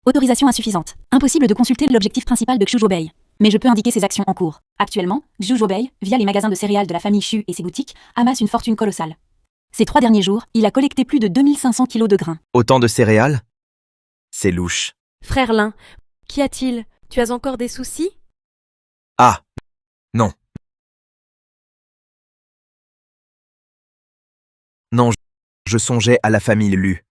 Autorisation insuffisante. Impossible de consulter l'objectif principal de Xu Zuobei. Mais je peux indiquer ses actions en cours. Actuellement, Xu Zuobei, via les magasins de céréales de la famille Xu et ses boutiques, amasse une fortune colossale. Ces 3 derniers jours, il a collecté plus de 2500 kilos de grains. Autant de céréales? C'est louche. Frère Lin, qu'y a-t-il? Tu as encore des soucis? Ah, non. Non, je songeais à la famille Lu.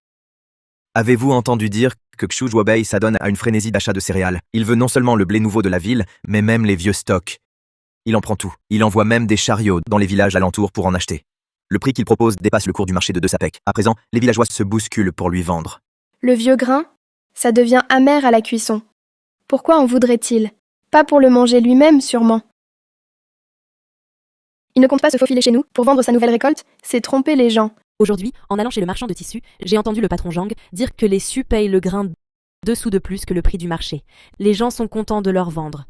Avez-vous entendu dire que Xu Zuobei s'adonne à une frénésie d'achat de céréales? Il veut non seulement le blé nouveau de la ville, mais même les vieux stocks. Il en prend tout. Il envoie même des chariots dans les villages alentours pour en acheter. Le prix qu'il propose dépasse le cours du marché de 2 sapèques. À présent, les villageois se bousculent pour lui vendre. Le vieux grain, ça devient amer à la cuisson. Pourquoi en voudrait-il? Pas pour le manger lui-même, sûrement. Il ne compte pas se faufiler chez nous pour vendre sa nouvelle récolte, c'est tromper les gens. Aujourd'hui, en allant chez le marchand de tissus, j'ai entendu le patron Zhang dire que les Su payent le grain 2 sous de plus que le prix du marché. Les gens sont contents de leur vendre.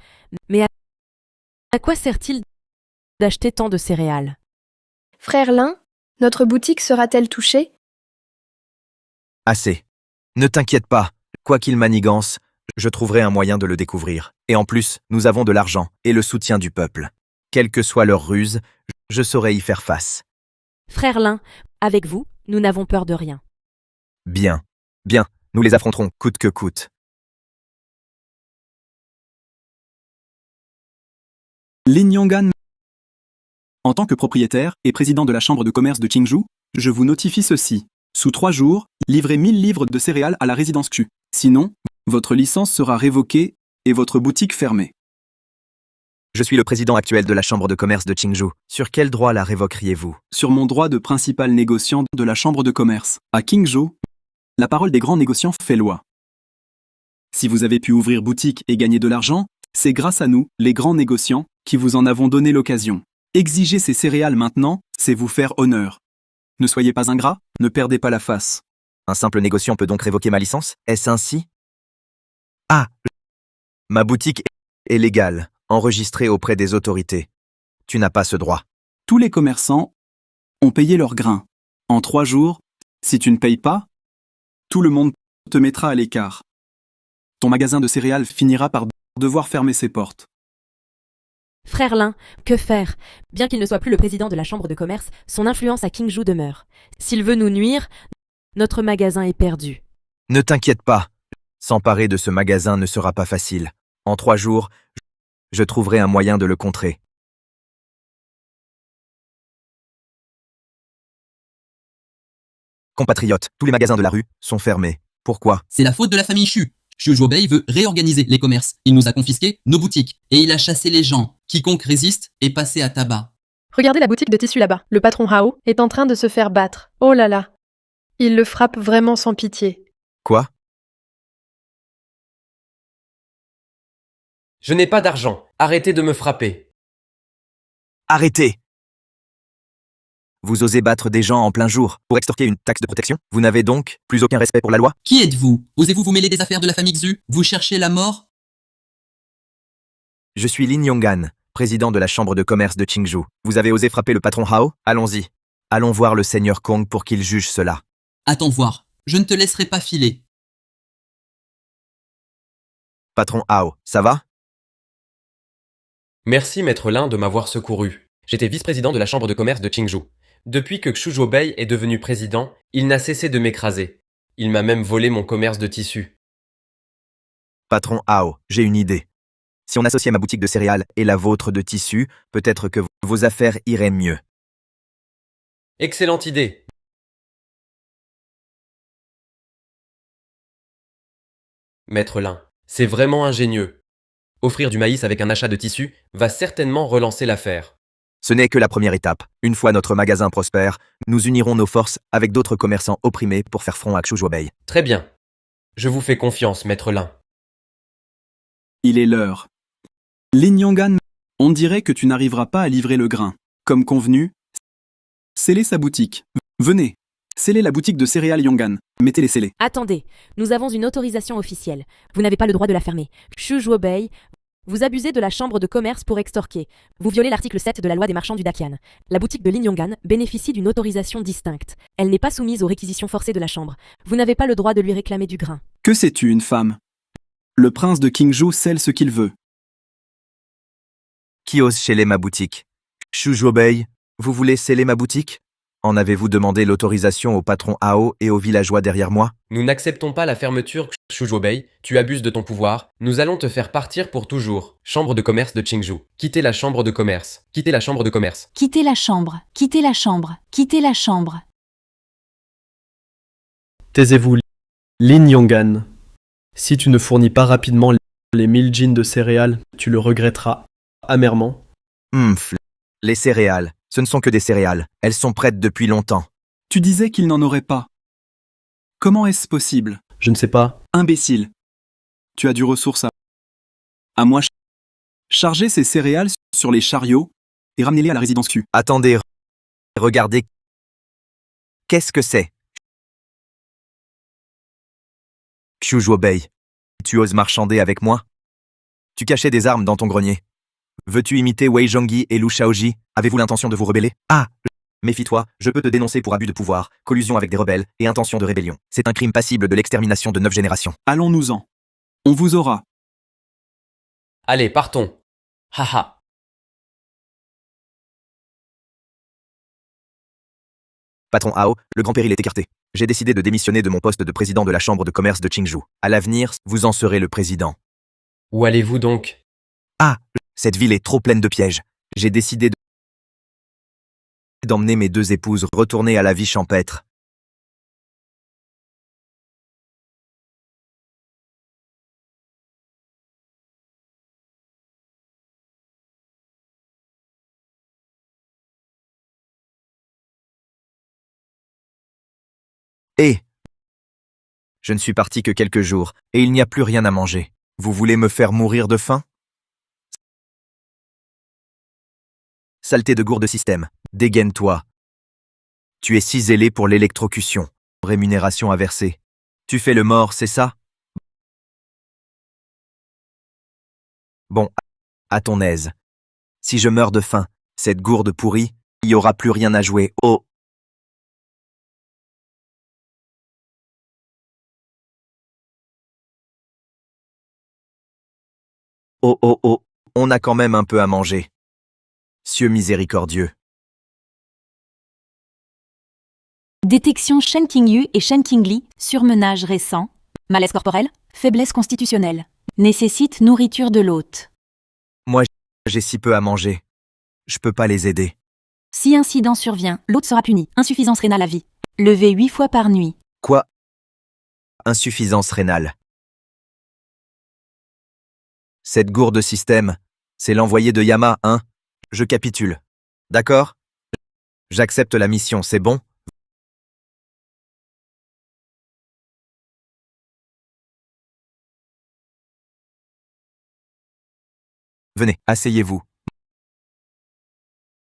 Mais à quoi sert-il d'acheter tant de céréales? Frère Lin, notre boutique sera-t-elle touchée? Assez. Ne t'inquiète pas, quoi qu'il manigance, je trouverai un moyen de le découvrir. Et en plus, nous avons de l'argent et le soutien du peuple. Quelle que soit leur ruse, je saurai y faire face. Frère Lin, avec vous, nous n'avons peur de rien. Bien, bien, nous les affronterons coûte que coûte. Lin Yonggan. En tant que propriétaire et président de la chambre de commerce de Qingzhou, je vous notifie ceci. Sous 3 jours, livrez 1000 livres de céréales à la résidence Q. Sinon, votre licence sera révoquée et votre boutique fermée. Je suis le président actuel de la chambre de commerce de Qingzhou. Sur quel droit la révoqueriez-vous? Sur mon droit de principal négociant de la chambre de commerce. À Qingzhou, la parole des grands négociants fait loi. Si vous avez pu ouvrir boutique et gagner de l'argent, c'est grâce à nous, les grands négociants, qui vous en avons donné l'occasion. Exiger ces céréales maintenant, c'est vous faire honneur. Ne soyez pas ingrat, ne perdez pas la face. Un simple négociant peut donc révoquer ma licence? Est-ce ainsi? Ah! Ma boutique est légale. enregistré auprès des autorités. Tu n'as pas ce droit. Tous les commerçants ont payé leur grain. En 3 jours, si tu ne payes pas, tout le monde te mettra à l'écart. Ton magasin de céréales finira par devoir fermer ses portes. Frère Lin, que faire? Bien qu'il ne soit plus le président de la chambre de commerce, son influence à Qingzhou demeure. S'il veut nous nuire, notre magasin est perdu. Ne t'inquiète pas. S'emparer de ce magasin ne sera pas facile. En 3 jours, je trouverai un moyen de le contrer. Compatriotes, tous les magasins de la rue sont fermés. Pourquoi? C'est la faute de la famille Xu. Xu Zhuobei veut réorganiser les commerces. Il nous a confisqué nos boutiques. Et il a chassé les gens. Quiconque résiste est passé à tabac. Regardez la boutique de tissu là-bas. Le patron Hao est en train de se faire battre. Oh là là. Il le frappe vraiment sans pitié. Quoi? Je n'ai pas d'argent. Arrêtez de me frapper. Arrêtez! Vous osez battre des gens en plein jour pour extorquer une taxe de protection? Vous n'avez donc plus aucun respect pour la loi? Qui êtes-vous? Osez-vous vous mêler des affaires de la famille Xu? Vous cherchez la mort? Je suis Lin Yonggan, président de la chambre de commerce de Qingzhou. Vous avez osé frapper le patron Hao? Allons-y. Allons voir le seigneur Kong pour qu'il juge cela. Attends voir. Je ne te laisserai pas filer. Patron Hao, ça va? Merci, maître Lin, de m'avoir secouru. J'étais vice-président de la chambre de commerce de Qingzhou. Depuis que Xu Zhuobei est devenu président, il n'a cessé de m'écraser. Il m'a même volé mon commerce de tissus. Patron Hao, j'ai une idée. Si on associait ma boutique de céréales et la vôtre de tissus, peut-être que vos affaires iraient mieux. Excellente idée. Maître Lin, c'est vraiment ingénieux. Offrir du maïs avec un achat de tissus va certainement relancer l'affaire. Ce n'est que la première étape. Une fois notre magasin prospère, nous unirons nos forces avec d'autres commerçants opprimés pour faire front à Xu Zhuobei. Très bien. Je vous fais confiance, maître Lin. Il est l'heure. Lin Yonggan, on dirait que tu n'arriveras pas à livrer le grain. Comme convenu, scellez sa boutique. Venez, scellez la boutique de céréales Yonggan. Mettez les scellés. Attendez, nous avons une autorisation officielle. Vous n'avez pas le droit de la fermer. Xu Zhuobei, vous abusez de la chambre de commerce pour extorquer. Vous violez l'article 7 de la loi des marchands du Daqian. La boutique de Lin Yonggan bénéficie d'une autorisation distincte. Elle n'est pas soumise aux réquisitions forcées de la chambre. Vous n'avez pas le droit de lui réclamer du grain. Que sais-tu, une femme? Le prince de Qingzhou scelle ce qu'il veut. Qui ose sceller ma boutique? Xu Zhuobei, vous voulez sceller ma boutique? En avez-vous demandé l'autorisation au patron Hao et aux villageois derrière moi? Nous n'acceptons pas la fermeture, Xu Zhuobei. Tu abuses de ton pouvoir. Nous allons te faire partir pour toujours. Chambre de commerce de Qingzhou. Quittez la chambre de commerce. Quittez la chambre de commerce. Quittez la chambre, quittez la chambre, quittez la chambre. Taisez-vous, Lin Yonggan. Si tu ne fournis pas rapidement les 1000 jeans de céréales, tu le regretteras amèrement. Les céréales, ce ne sont que des céréales. Elles sont prêtes depuis longtemps. Tu disais qu'il n'en aurait pas. Comment est-ce possible? Je ne sais pas. Imbécile. Tu as du ressource à moi. Chargez ces céréales sur les chariots et ramenez-les à la résidence Q. Attendez, regardez. Qu'est-ce que c'est? Xu Zhuobei, tu oses marchander avec moi? Tu cachais des armes dans ton grenier. Veux-tu imiter Wei Zhongyi et Lu Shaoji? Avez-vous l'intention de vous rebeller? Ah! Méfie-toi, je peux te dénoncer pour abus de pouvoir, collusion avec des rebelles et intention de rébellion. C'est un crime passible de l'extermination de 9 générations. Allons-nous-en. On vous aura. Allez, partons. Haha. Patron Hao, le grand péril est écarté. J'ai décidé de démissionner de mon poste de président de la chambre de commerce de Qingzhou. À l'avenir, vous en serez le président. Où allez-vous donc? Ah! Cette ville est trop pleine de pièges. J'ai décidé d'emmener mes 2 épouses retourner à la vie champêtre. Et je ne suis parti que quelques jours, et il n'y a plus rien à manger. Vous voulez me faire mourir de faim? Saleté de gourde système, dégaine-toi. Tu es si zélé pour l'électrocution. Rémunération à verser. Tu fais le mort, c'est ça? Bon, À ton aise. Si je meurs de faim, cette gourde pourrie, il n'y aura plus rien à jouer. Oh! Oh oh oh, on a quand même un peu à manger. Cieux miséricordieux. Détection Shen Qingyu et Shen Qingli, surmenage récent, malaise corporel, faiblesse constitutionnelle. Nécessite nourriture de l'hôte. Moi, j'ai si peu à manger. Je peux pas les aider. Si incident survient, l'hôte sera puni. Insuffisance rénale à vie. Levé 8 fois par nuit. Quoi? Insuffisance rénale. Cette gourde système, c'est l'envoyé de Yama, hein? Je capitule. D'accord? J'accepte la mission, c'est bon? Venez, asseyez-vous.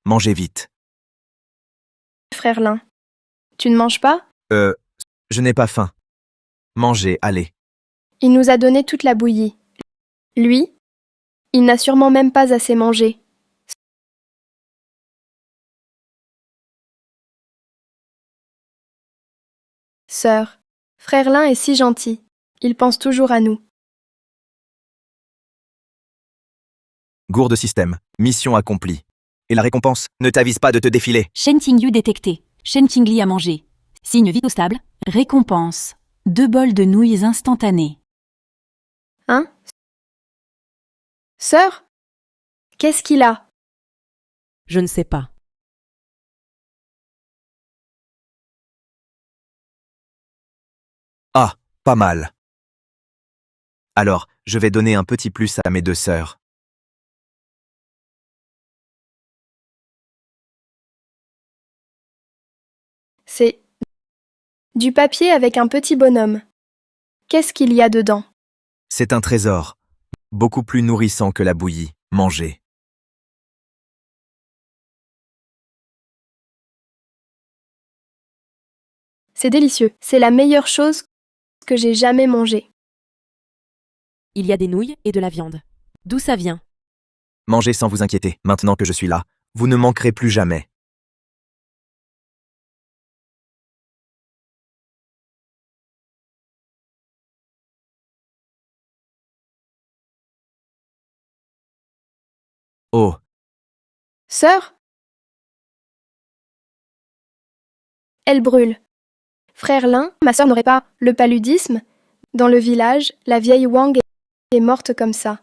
Mangez vite. Frère Lin. Tu ne manges pas? Je n'ai pas faim. Mangez, allez. Il nous a donné toute la bouillie. Lui, il n'a sûrement même pas assez mangé. Sœur, frère Lin est si gentil. Il pense toujours à nous. Gourde système, mission accomplie. Et la récompense, ne t'avise pas de te défiler. Shen Qingyu détecté. Shen Qingli à manger. Signe vitaux stable. Récompense. 2 bols de nouilles instantanées. Hein? Sœur? Qu'est-ce qu'il a? Je ne sais pas. Ah, pas mal. Alors, je vais donner un petit plus à mes 2 sœurs. C'est du papier avec un petit bonhomme. Qu'est-ce qu'il y a dedans? C'est un trésor. Beaucoup plus nourrissant que la bouillie. Mangez. C'est délicieux. C'est la meilleure chose que j'ai jamais mangée. Il y a des nouilles et de la viande. D'où ça vient? Mangez sans vous inquiéter. Maintenant que je suis là, vous ne manquerez plus jamais. Oh, Sœur? Elle brûle. Frère Lin, ma sœur n'aurait pas le paludisme? Dans le village, la vieille Wang est morte comme ça.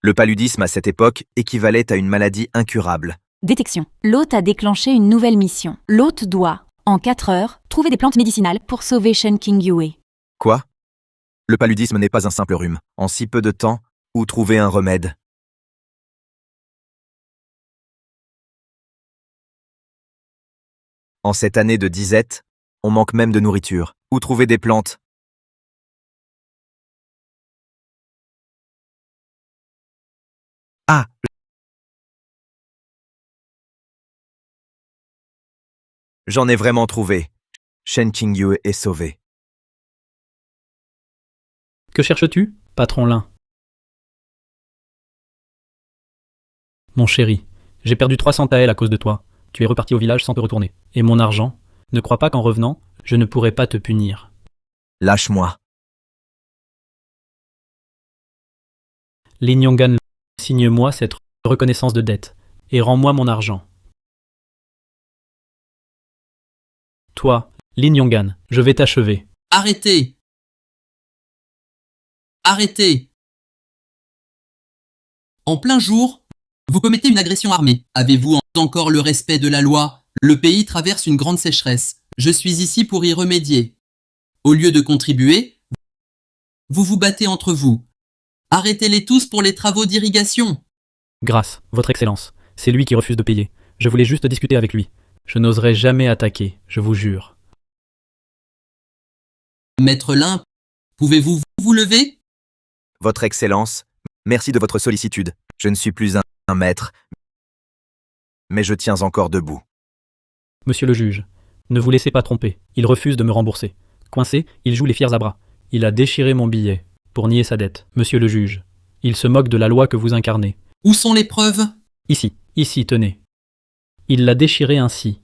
le paludisme à cette époque équivalait à une maladie incurable. Détection. L'hôte a déclenché une nouvelle mission. L'hôte doit, en 4 heures, trouver des plantes médicinales pour sauver Shen Qingyu. Quoi? Le paludisme n'est pas un simple rhume. En si peu de temps, où trouver un remède? En cette année de disette, on manque même de nourriture. Où trouver des plantes? Ah! J'en ai vraiment trouvé. Shen Qingyu est sauvé. Que cherches-tu, patron Lin? Mon chéri, j'ai perdu 300 taels à cause de toi. Tu es reparti au village sans te retourner. Et mon argent? Ne crois pas qu'en revenant, je ne pourrai pas te punir. Lâche-moi. Lin Yonggan, signe-moi cette reconnaissance de dette et rends-moi mon argent. Toi, Lin Yonggan, je vais t'achever. Arrêtez! Arrêtez! En plein jour, vous commettez une agression armée. Avez-vous encore le respect de la loi? Le pays traverse une grande sécheresse. Je suis ici pour y remédier. Au lieu de contribuer, vous vous battez entre vous. Arrêtez-les tous pour les travaux d'irrigation. Grâce, votre excellence. C'est lui qui refuse de payer. Je voulais juste discuter avec lui. Je n'oserais jamais attaquer, je vous jure. Maître Lin, pouvez-vous vous lever? Votre Excellence, merci de votre sollicitude. Je ne suis plus un maître, mais je tiens encore debout. Monsieur le juge, ne vous laissez pas tromper. Il refuse de me rembourser. Coincé, il joue les fiers à bras. Il a déchiré mon billet. pour nier sa dette. Monsieur le juge, il se moque de la loi que vous incarnez. Où sont les preuves? Ici, tenez. Il l'a déchiré ainsi.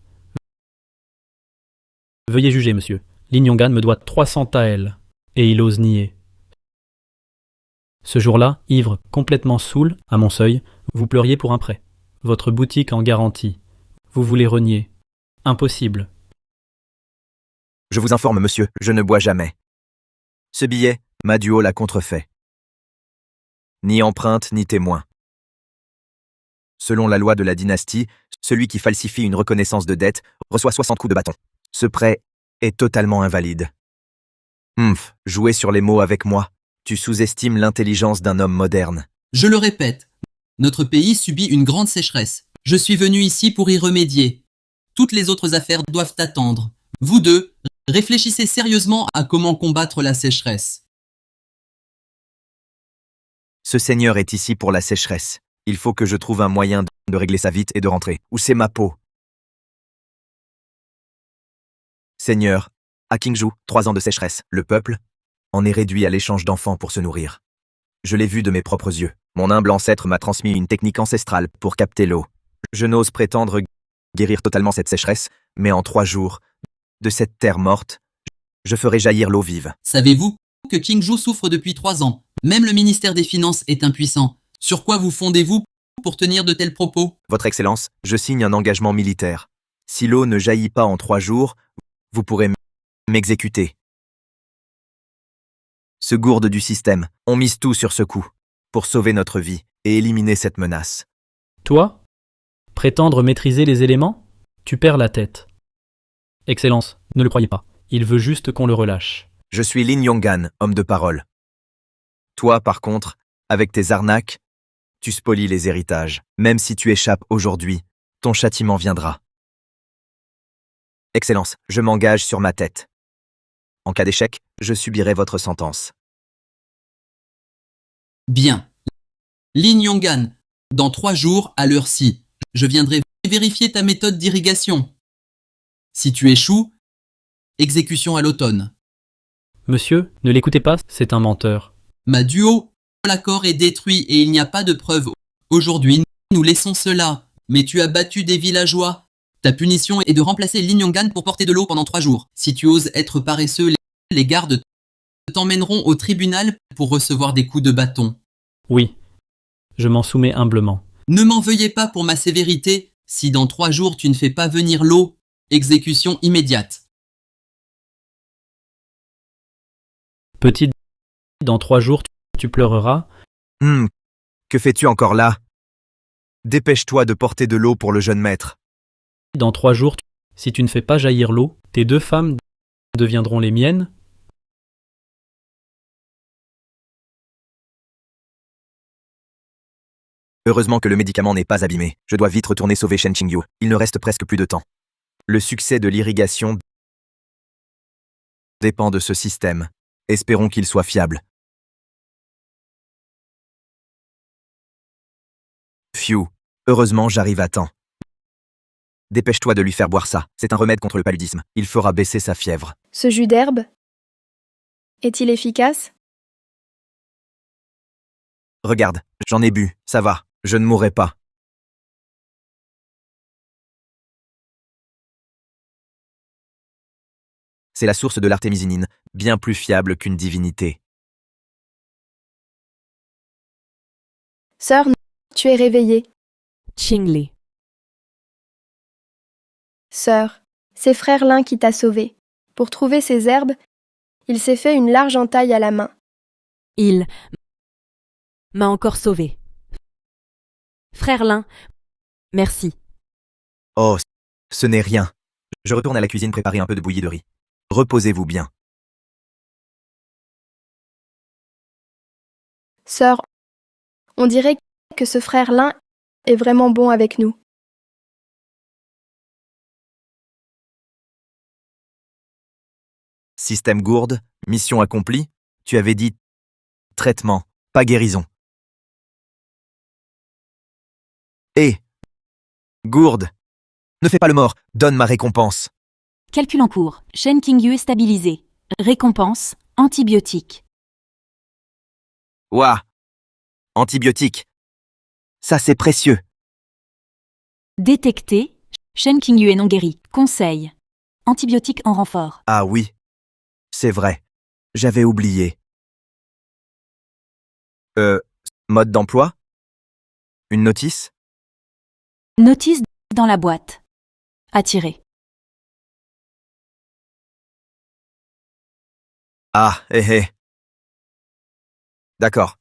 Veuillez juger, monsieur. Lin Yong'an me doit 300 taels, et il ose nier. Ce jour-là, ivre, complètement saoul, à mon seuil, vous pleuriez pour un prêt. Votre boutique en garantie. Vous voulez renier. Impossible. Je vous informe, monsieur, je ne bois jamais. Ce billet, ma duo l'a contrefait. Ni empreinte, ni témoin. Selon la loi de la dynastie, celui qui falsifie une reconnaissance de dette reçoit 60 coups de bâton. Ce prêt est totalement invalide. Jouer sur les mots avec moi, tu sous-estimes l'intelligence d'un homme moderne. Je le répète, notre pays subit une grande sécheresse. Je suis venu ici pour y remédier. Toutes les autres affaires doivent attendre. Vous deux, réfléchissez sérieusement à comment combattre la sécheresse. Ce seigneur est ici pour la sécheresse. Il faut que je trouve un moyen de régler ça vite et de rentrer. Où c'est ma peau? Seigneur, à Qingzhou, 3 ans de sécheresse. Le peuple en est réduit à l'échange d'enfants pour se nourrir. Je l'ai vu de mes propres yeux. Mon humble ancêtre m'a transmis une technique ancestrale pour capter l'eau. Je n'ose prétendre guérir totalement cette sécheresse, mais en 3 jours, de cette terre morte, je ferai jaillir l'eau vive. Savez-vous que Qingzhou souffre depuis 3 ans? Même le ministère des Finances est impuissant. Sur quoi vous fondez-vous pour tenir de tels propos? Votre Excellence, je signe un engagement militaire. Si l'eau ne jaillit pas en 3 jours, vous pourrez m'exécuter. Ce gourde du système, on mise tout sur ce coup, pour sauver notre vie et éliminer cette menace. Toi? Prétendre maîtriser les éléments? Tu perds la tête. Excellence, ne le croyez pas. Il veut juste qu'on le relâche. Je suis Lin Yong'an, homme de parole. Toi, par contre, avec tes arnaques, tu spolies les héritages. Même si tu échappes aujourd'hui, ton châtiment viendra. Excellence, je m'engage sur ma tête. En cas d'échec, je subirai votre sentence. Bien. Lin Yong'an, dans 3 jours, à l'heure-ci, je viendrai vérifier ta méthode d'irrigation. Si tu échoues, exécution à l'automne. Monsieur, ne l'écoutez pas, c'est un menteur. Ma duo, l'accord est détruit et il n'y a pas de preuves. Aujourd'hui, nous laissons cela. Mais tu as battu des villageois. Ta punition est de remplacer Lin Yong'an pour porter de l'eau pendant 3 jours. Si tu oses être paresseux, les gardes t'emmèneront au tribunal pour recevoir des coups de bâton. Oui, je m'en soumets humblement. Ne m'en veuillez pas pour ma sévérité. Si dans 3 jours tu ne fais pas venir l'eau, exécution immédiate. Petit, dans 3 jours, tu pleureras. Que fais-tu encore là? Dépêche-toi de porter de l'eau pour le jeune maître. Dans 3 jours, si tu ne fais pas jaillir l'eau, tes 2 femmes deviendront les miennes. Heureusement que le médicament n'est pas abîmé. Je dois vite retourner sauver Shen Qingyu. Il ne reste presque plus de temps. Le succès de l'irrigation dépend de ce système. Espérons qu'il soit fiable. Phew. Heureusement, j'arrive à temps. Dépêche-toi de lui faire boire ça. C'est un remède contre le paludisme. Il fera baisser sa fièvre. Ce jus d'herbe est-il efficace? Regarde, j'en ai bu. Ça va. Je ne mourrai pas. C'est la source de l'artémisinine, bien plus fiable qu'une divinité. Sœur, tu es réveillée. Qingli. Sœur, c'est frère Lin qui t'a sauvée. Pour trouver ces herbes, il s'est fait une large entaille à la main. Il m'a encore sauvé. Frère Lin, merci. Oh, ce n'est rien. Je retourne à la cuisine préparer un peu de bouillie de riz. Reposez-vous bien. Sœur, on dirait que ce frère Lin est vraiment bon avec nous. Système gourde, mission accomplie. Tu avais dit traitement, pas guérison. Hé, gourde, ne fais pas le mort, donne ma récompense. Calcul en cours. Shen Qingyu est stabilisé. Récompense, antibiotique. Ouah. Antibiotiques. Ça, c'est précieux. Détecté. Shen Qingyu est non guéri. Conseil. Antibiotiques en renfort. Ah oui. C'est vrai. J'avais oublié. Mode d'emploi? Une notice? Notice dans la boîte. Attirer. Ah, D'accord.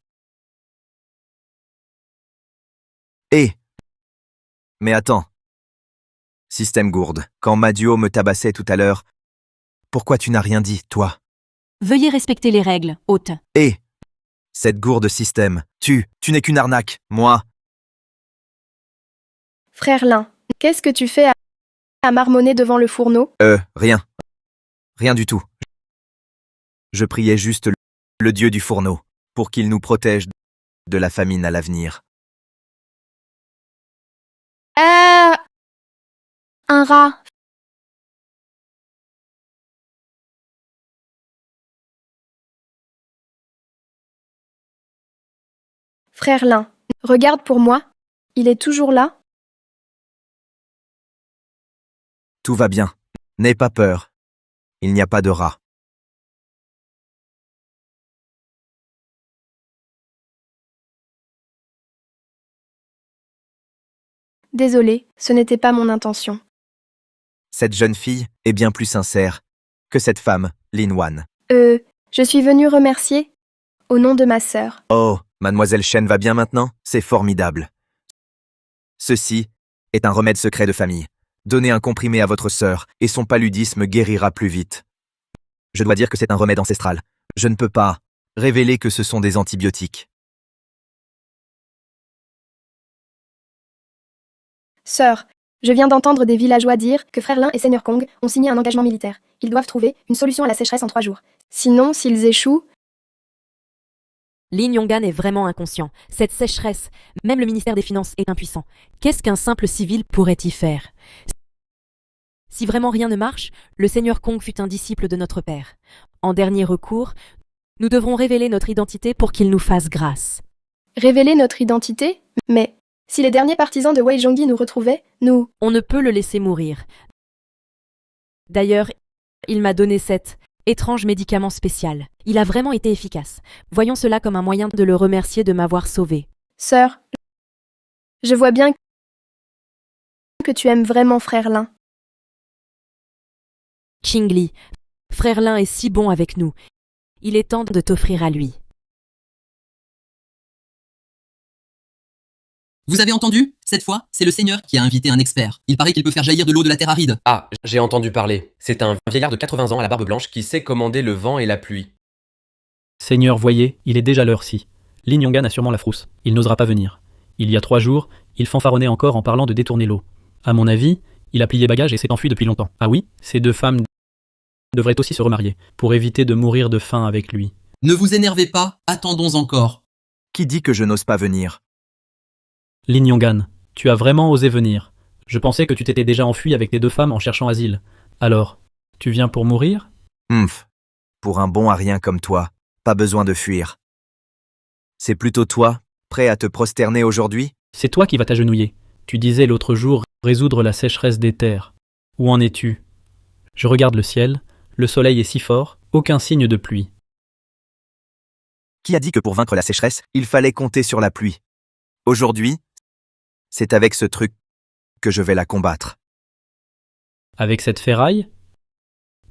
Mais attends. Système gourde. Quand Maduo me tabassait tout à l'heure, pourquoi tu n'as rien dit, toi? Veuillez respecter les règles, hôte. Cette gourde système. Tu n'es qu'une arnaque, moi. Frère Lin, qu'est-ce que tu fais à marmonner devant le fourneau? Rien. Rien du tout. Je priais juste le dieu du fourneau, pour qu'il nous protège de la famine à l'avenir. Un rat. Frère Lin, regarde pour moi. Il est toujours là? Tout va bien. N'aie pas peur. Il n'y a pas de rat. Désolé, ce n'était pas mon intention. Cette jeune fille est bien plus sincère que cette femme, Lin Wan. Je suis venue remercier au nom de ma sœur. Oh, mademoiselle Shen va bien maintenant? C'est formidable. Ceci est un remède secret de famille. Donnez un comprimé à votre sœur et son paludisme guérira plus vite. Je dois dire que c'est un remède ancestral. Je ne peux pas révéler que ce sont des antibiotiques. Sœur, je viens d'entendre des villageois dire que Frère Lin et Seigneur Kong ont signé un engagement militaire. Ils doivent trouver une solution à la sécheresse en 3 jours. Sinon, s'ils échouent... Lin Yonggan est vraiment inconscient. Cette sécheresse, même le ministère des Finances est impuissant. Qu'est-ce qu'un simple civil pourrait y faire? Si vraiment rien ne marche, le Seigneur Kong fut un disciple de notre père. En dernier recours, nous devrons révéler notre identité pour qu'il nous fasse grâce. Révéler notre identité? Mais si les derniers partisans de Wei Zhongyi nous retrouvaient, nous... On ne peut le laisser mourir. D'ailleurs, il m'a donné cet étrange médicament spécial. Il a vraiment été efficace. Voyons cela comme un moyen de le remercier de m'avoir sauvé. Sœur, je vois bien que tu aimes vraiment Frère Lin. Qingli, Frère Lin est si bon avec nous. Il est temps de t'offrir à lui. Vous avez entendu? Cette fois, c'est le Seigneur qui a invité un expert. Il paraît qu'il peut faire jaillir de l'eau de la terre aride. Ah, j'ai entendu parler. C'est un vieillard de 80 ans à la barbe blanche qui sait commander le vent et la pluie. Seigneur, voyez, il est déjà l'heure-ci. Lin Yonggan a sûrement la frousse. Il n'osera pas venir. Il y a 3 jours, il fanfaronnait encore en parlant de détourner l'eau. À mon avis, il a plié bagage et s'est enfui depuis longtemps. Ah oui, ces 2 femmes devraient aussi se remarier, pour éviter de mourir de faim avec lui. Ne vous énervez pas, attendons encore. Qui dit que je n'ose pas venir? Lin Yonggan, tu as vraiment osé venir. Je pensais que tu t'étais déjà enfui avec tes 2 femmes en cherchant asile. Alors, tu viens pour mourir? Pour un bon à rien comme toi, pas besoin de fuir. C'est plutôt toi, prêt à te prosterner aujourd'hui? C'est toi qui vas t'agenouiller. Tu disais l'autre jour résoudre la sécheresse des terres. Où en es-tu? Je regarde le ciel, le soleil est si fort, aucun signe de pluie. Qui a dit que pour vaincre la sécheresse, il fallait compter sur la pluie? Aujourd'hui, c'est avec ce truc que je vais la combattre. Avec cette ferraille?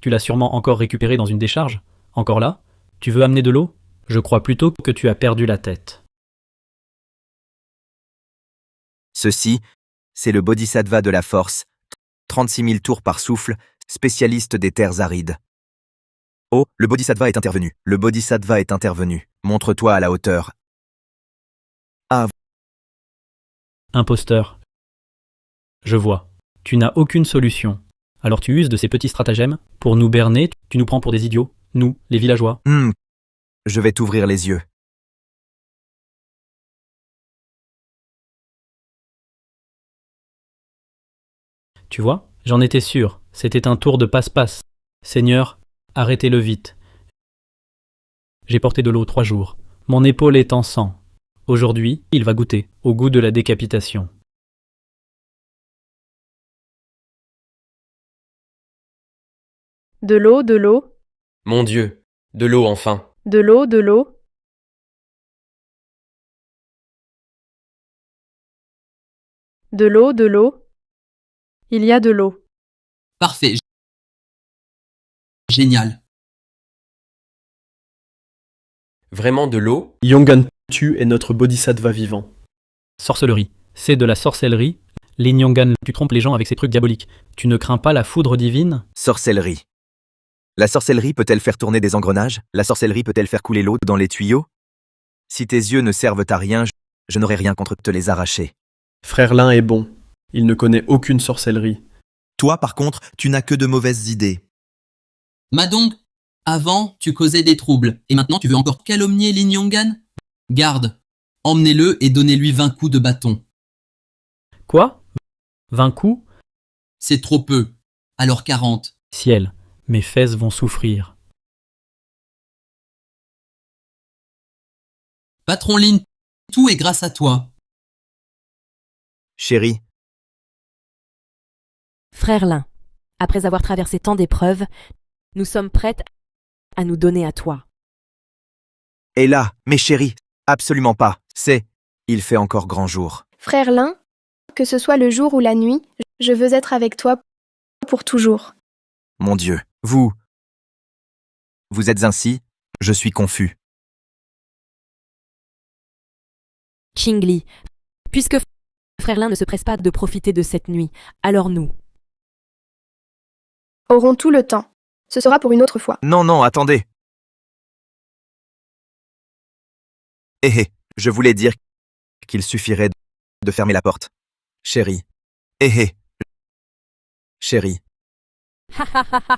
Tu l'as sûrement encore récupérée dans une décharge? Encore là? Tu veux amener de l'eau? Je crois plutôt que tu as perdu la tête. Ceci, c'est le Bodhisattva de la force, 36 000 tours par souffle, spécialiste des terres arides. Oh, le Bodhisattva est intervenu. Le Bodhisattva est intervenu. Montre-toi à la hauteur. Ah. Imposteur. Je vois. Tu n'as aucune solution. Alors tu uses de ces petits stratagèmes pour nous berner, tu nous prends pour des idiots, nous, les villageois. Je vais t'ouvrir les yeux. Tu vois, j'en étais sûr, c'était un tour de passe-passe. Seigneur, arrêtez-le vite. J'ai porté de l'eau 3 jours. Mon épaule est en sang. Aujourd'hui, il va goûter au goût de la décapitation. De l'eau, de l'eau, Mon Dieu, de l'eau enfin. de l'eau, de l'eau. De l'eau, de l'eau. Il y a de l'eau. Parfait. Génial. Vraiment de l'eau? Yongan Tu est notre bodhisattva vivant. Sorcellerie. C'est de la sorcellerie. Lin Yongan, tu trompes les gens avec ces trucs diaboliques. Tu ne crains pas la foudre divine? Sorcellerie. La sorcellerie peut-elle faire tourner des engrenages? La sorcellerie peut-elle faire couler l'eau dans les tuyaux? Si tes yeux ne servent à rien, je n'aurai rien contre te les arracher. Frère Lin est bon. Il ne connaît aucune sorcellerie. Toi, par contre, tu n'as que de mauvaises idées. Madong, avant, tu causais des troubles, et maintenant tu veux encore calomnier Lin Yongan? Garde, emmenez-le et donnez-lui 20 coups de bâton. Quoi? 20 coups? C'est trop peu. Alors 40. Ciel, mes fesses vont souffrir. Patron Lin, tout est grâce à toi. Chérie, Frère Lin, après avoir traversé tant d'épreuves, nous sommes prêtes à nous donner à toi. et là, mes chéris, absolument pas. Il fait encore grand jour. Frère Lin, que ce soit le jour ou la nuit, je veux être avec toi pour toujours. Mon Dieu, vous êtes ainsi, je suis confus. Qingli, puisque Frère Lin ne se presse pas de profiter de cette nuit, alors nous. Aurons tout le temps. Ce sera pour une autre fois. Non, attendez. Je voulais dire qu'il suffirait de fermer la porte. Chérie. Chérie. Ha ha ha ha.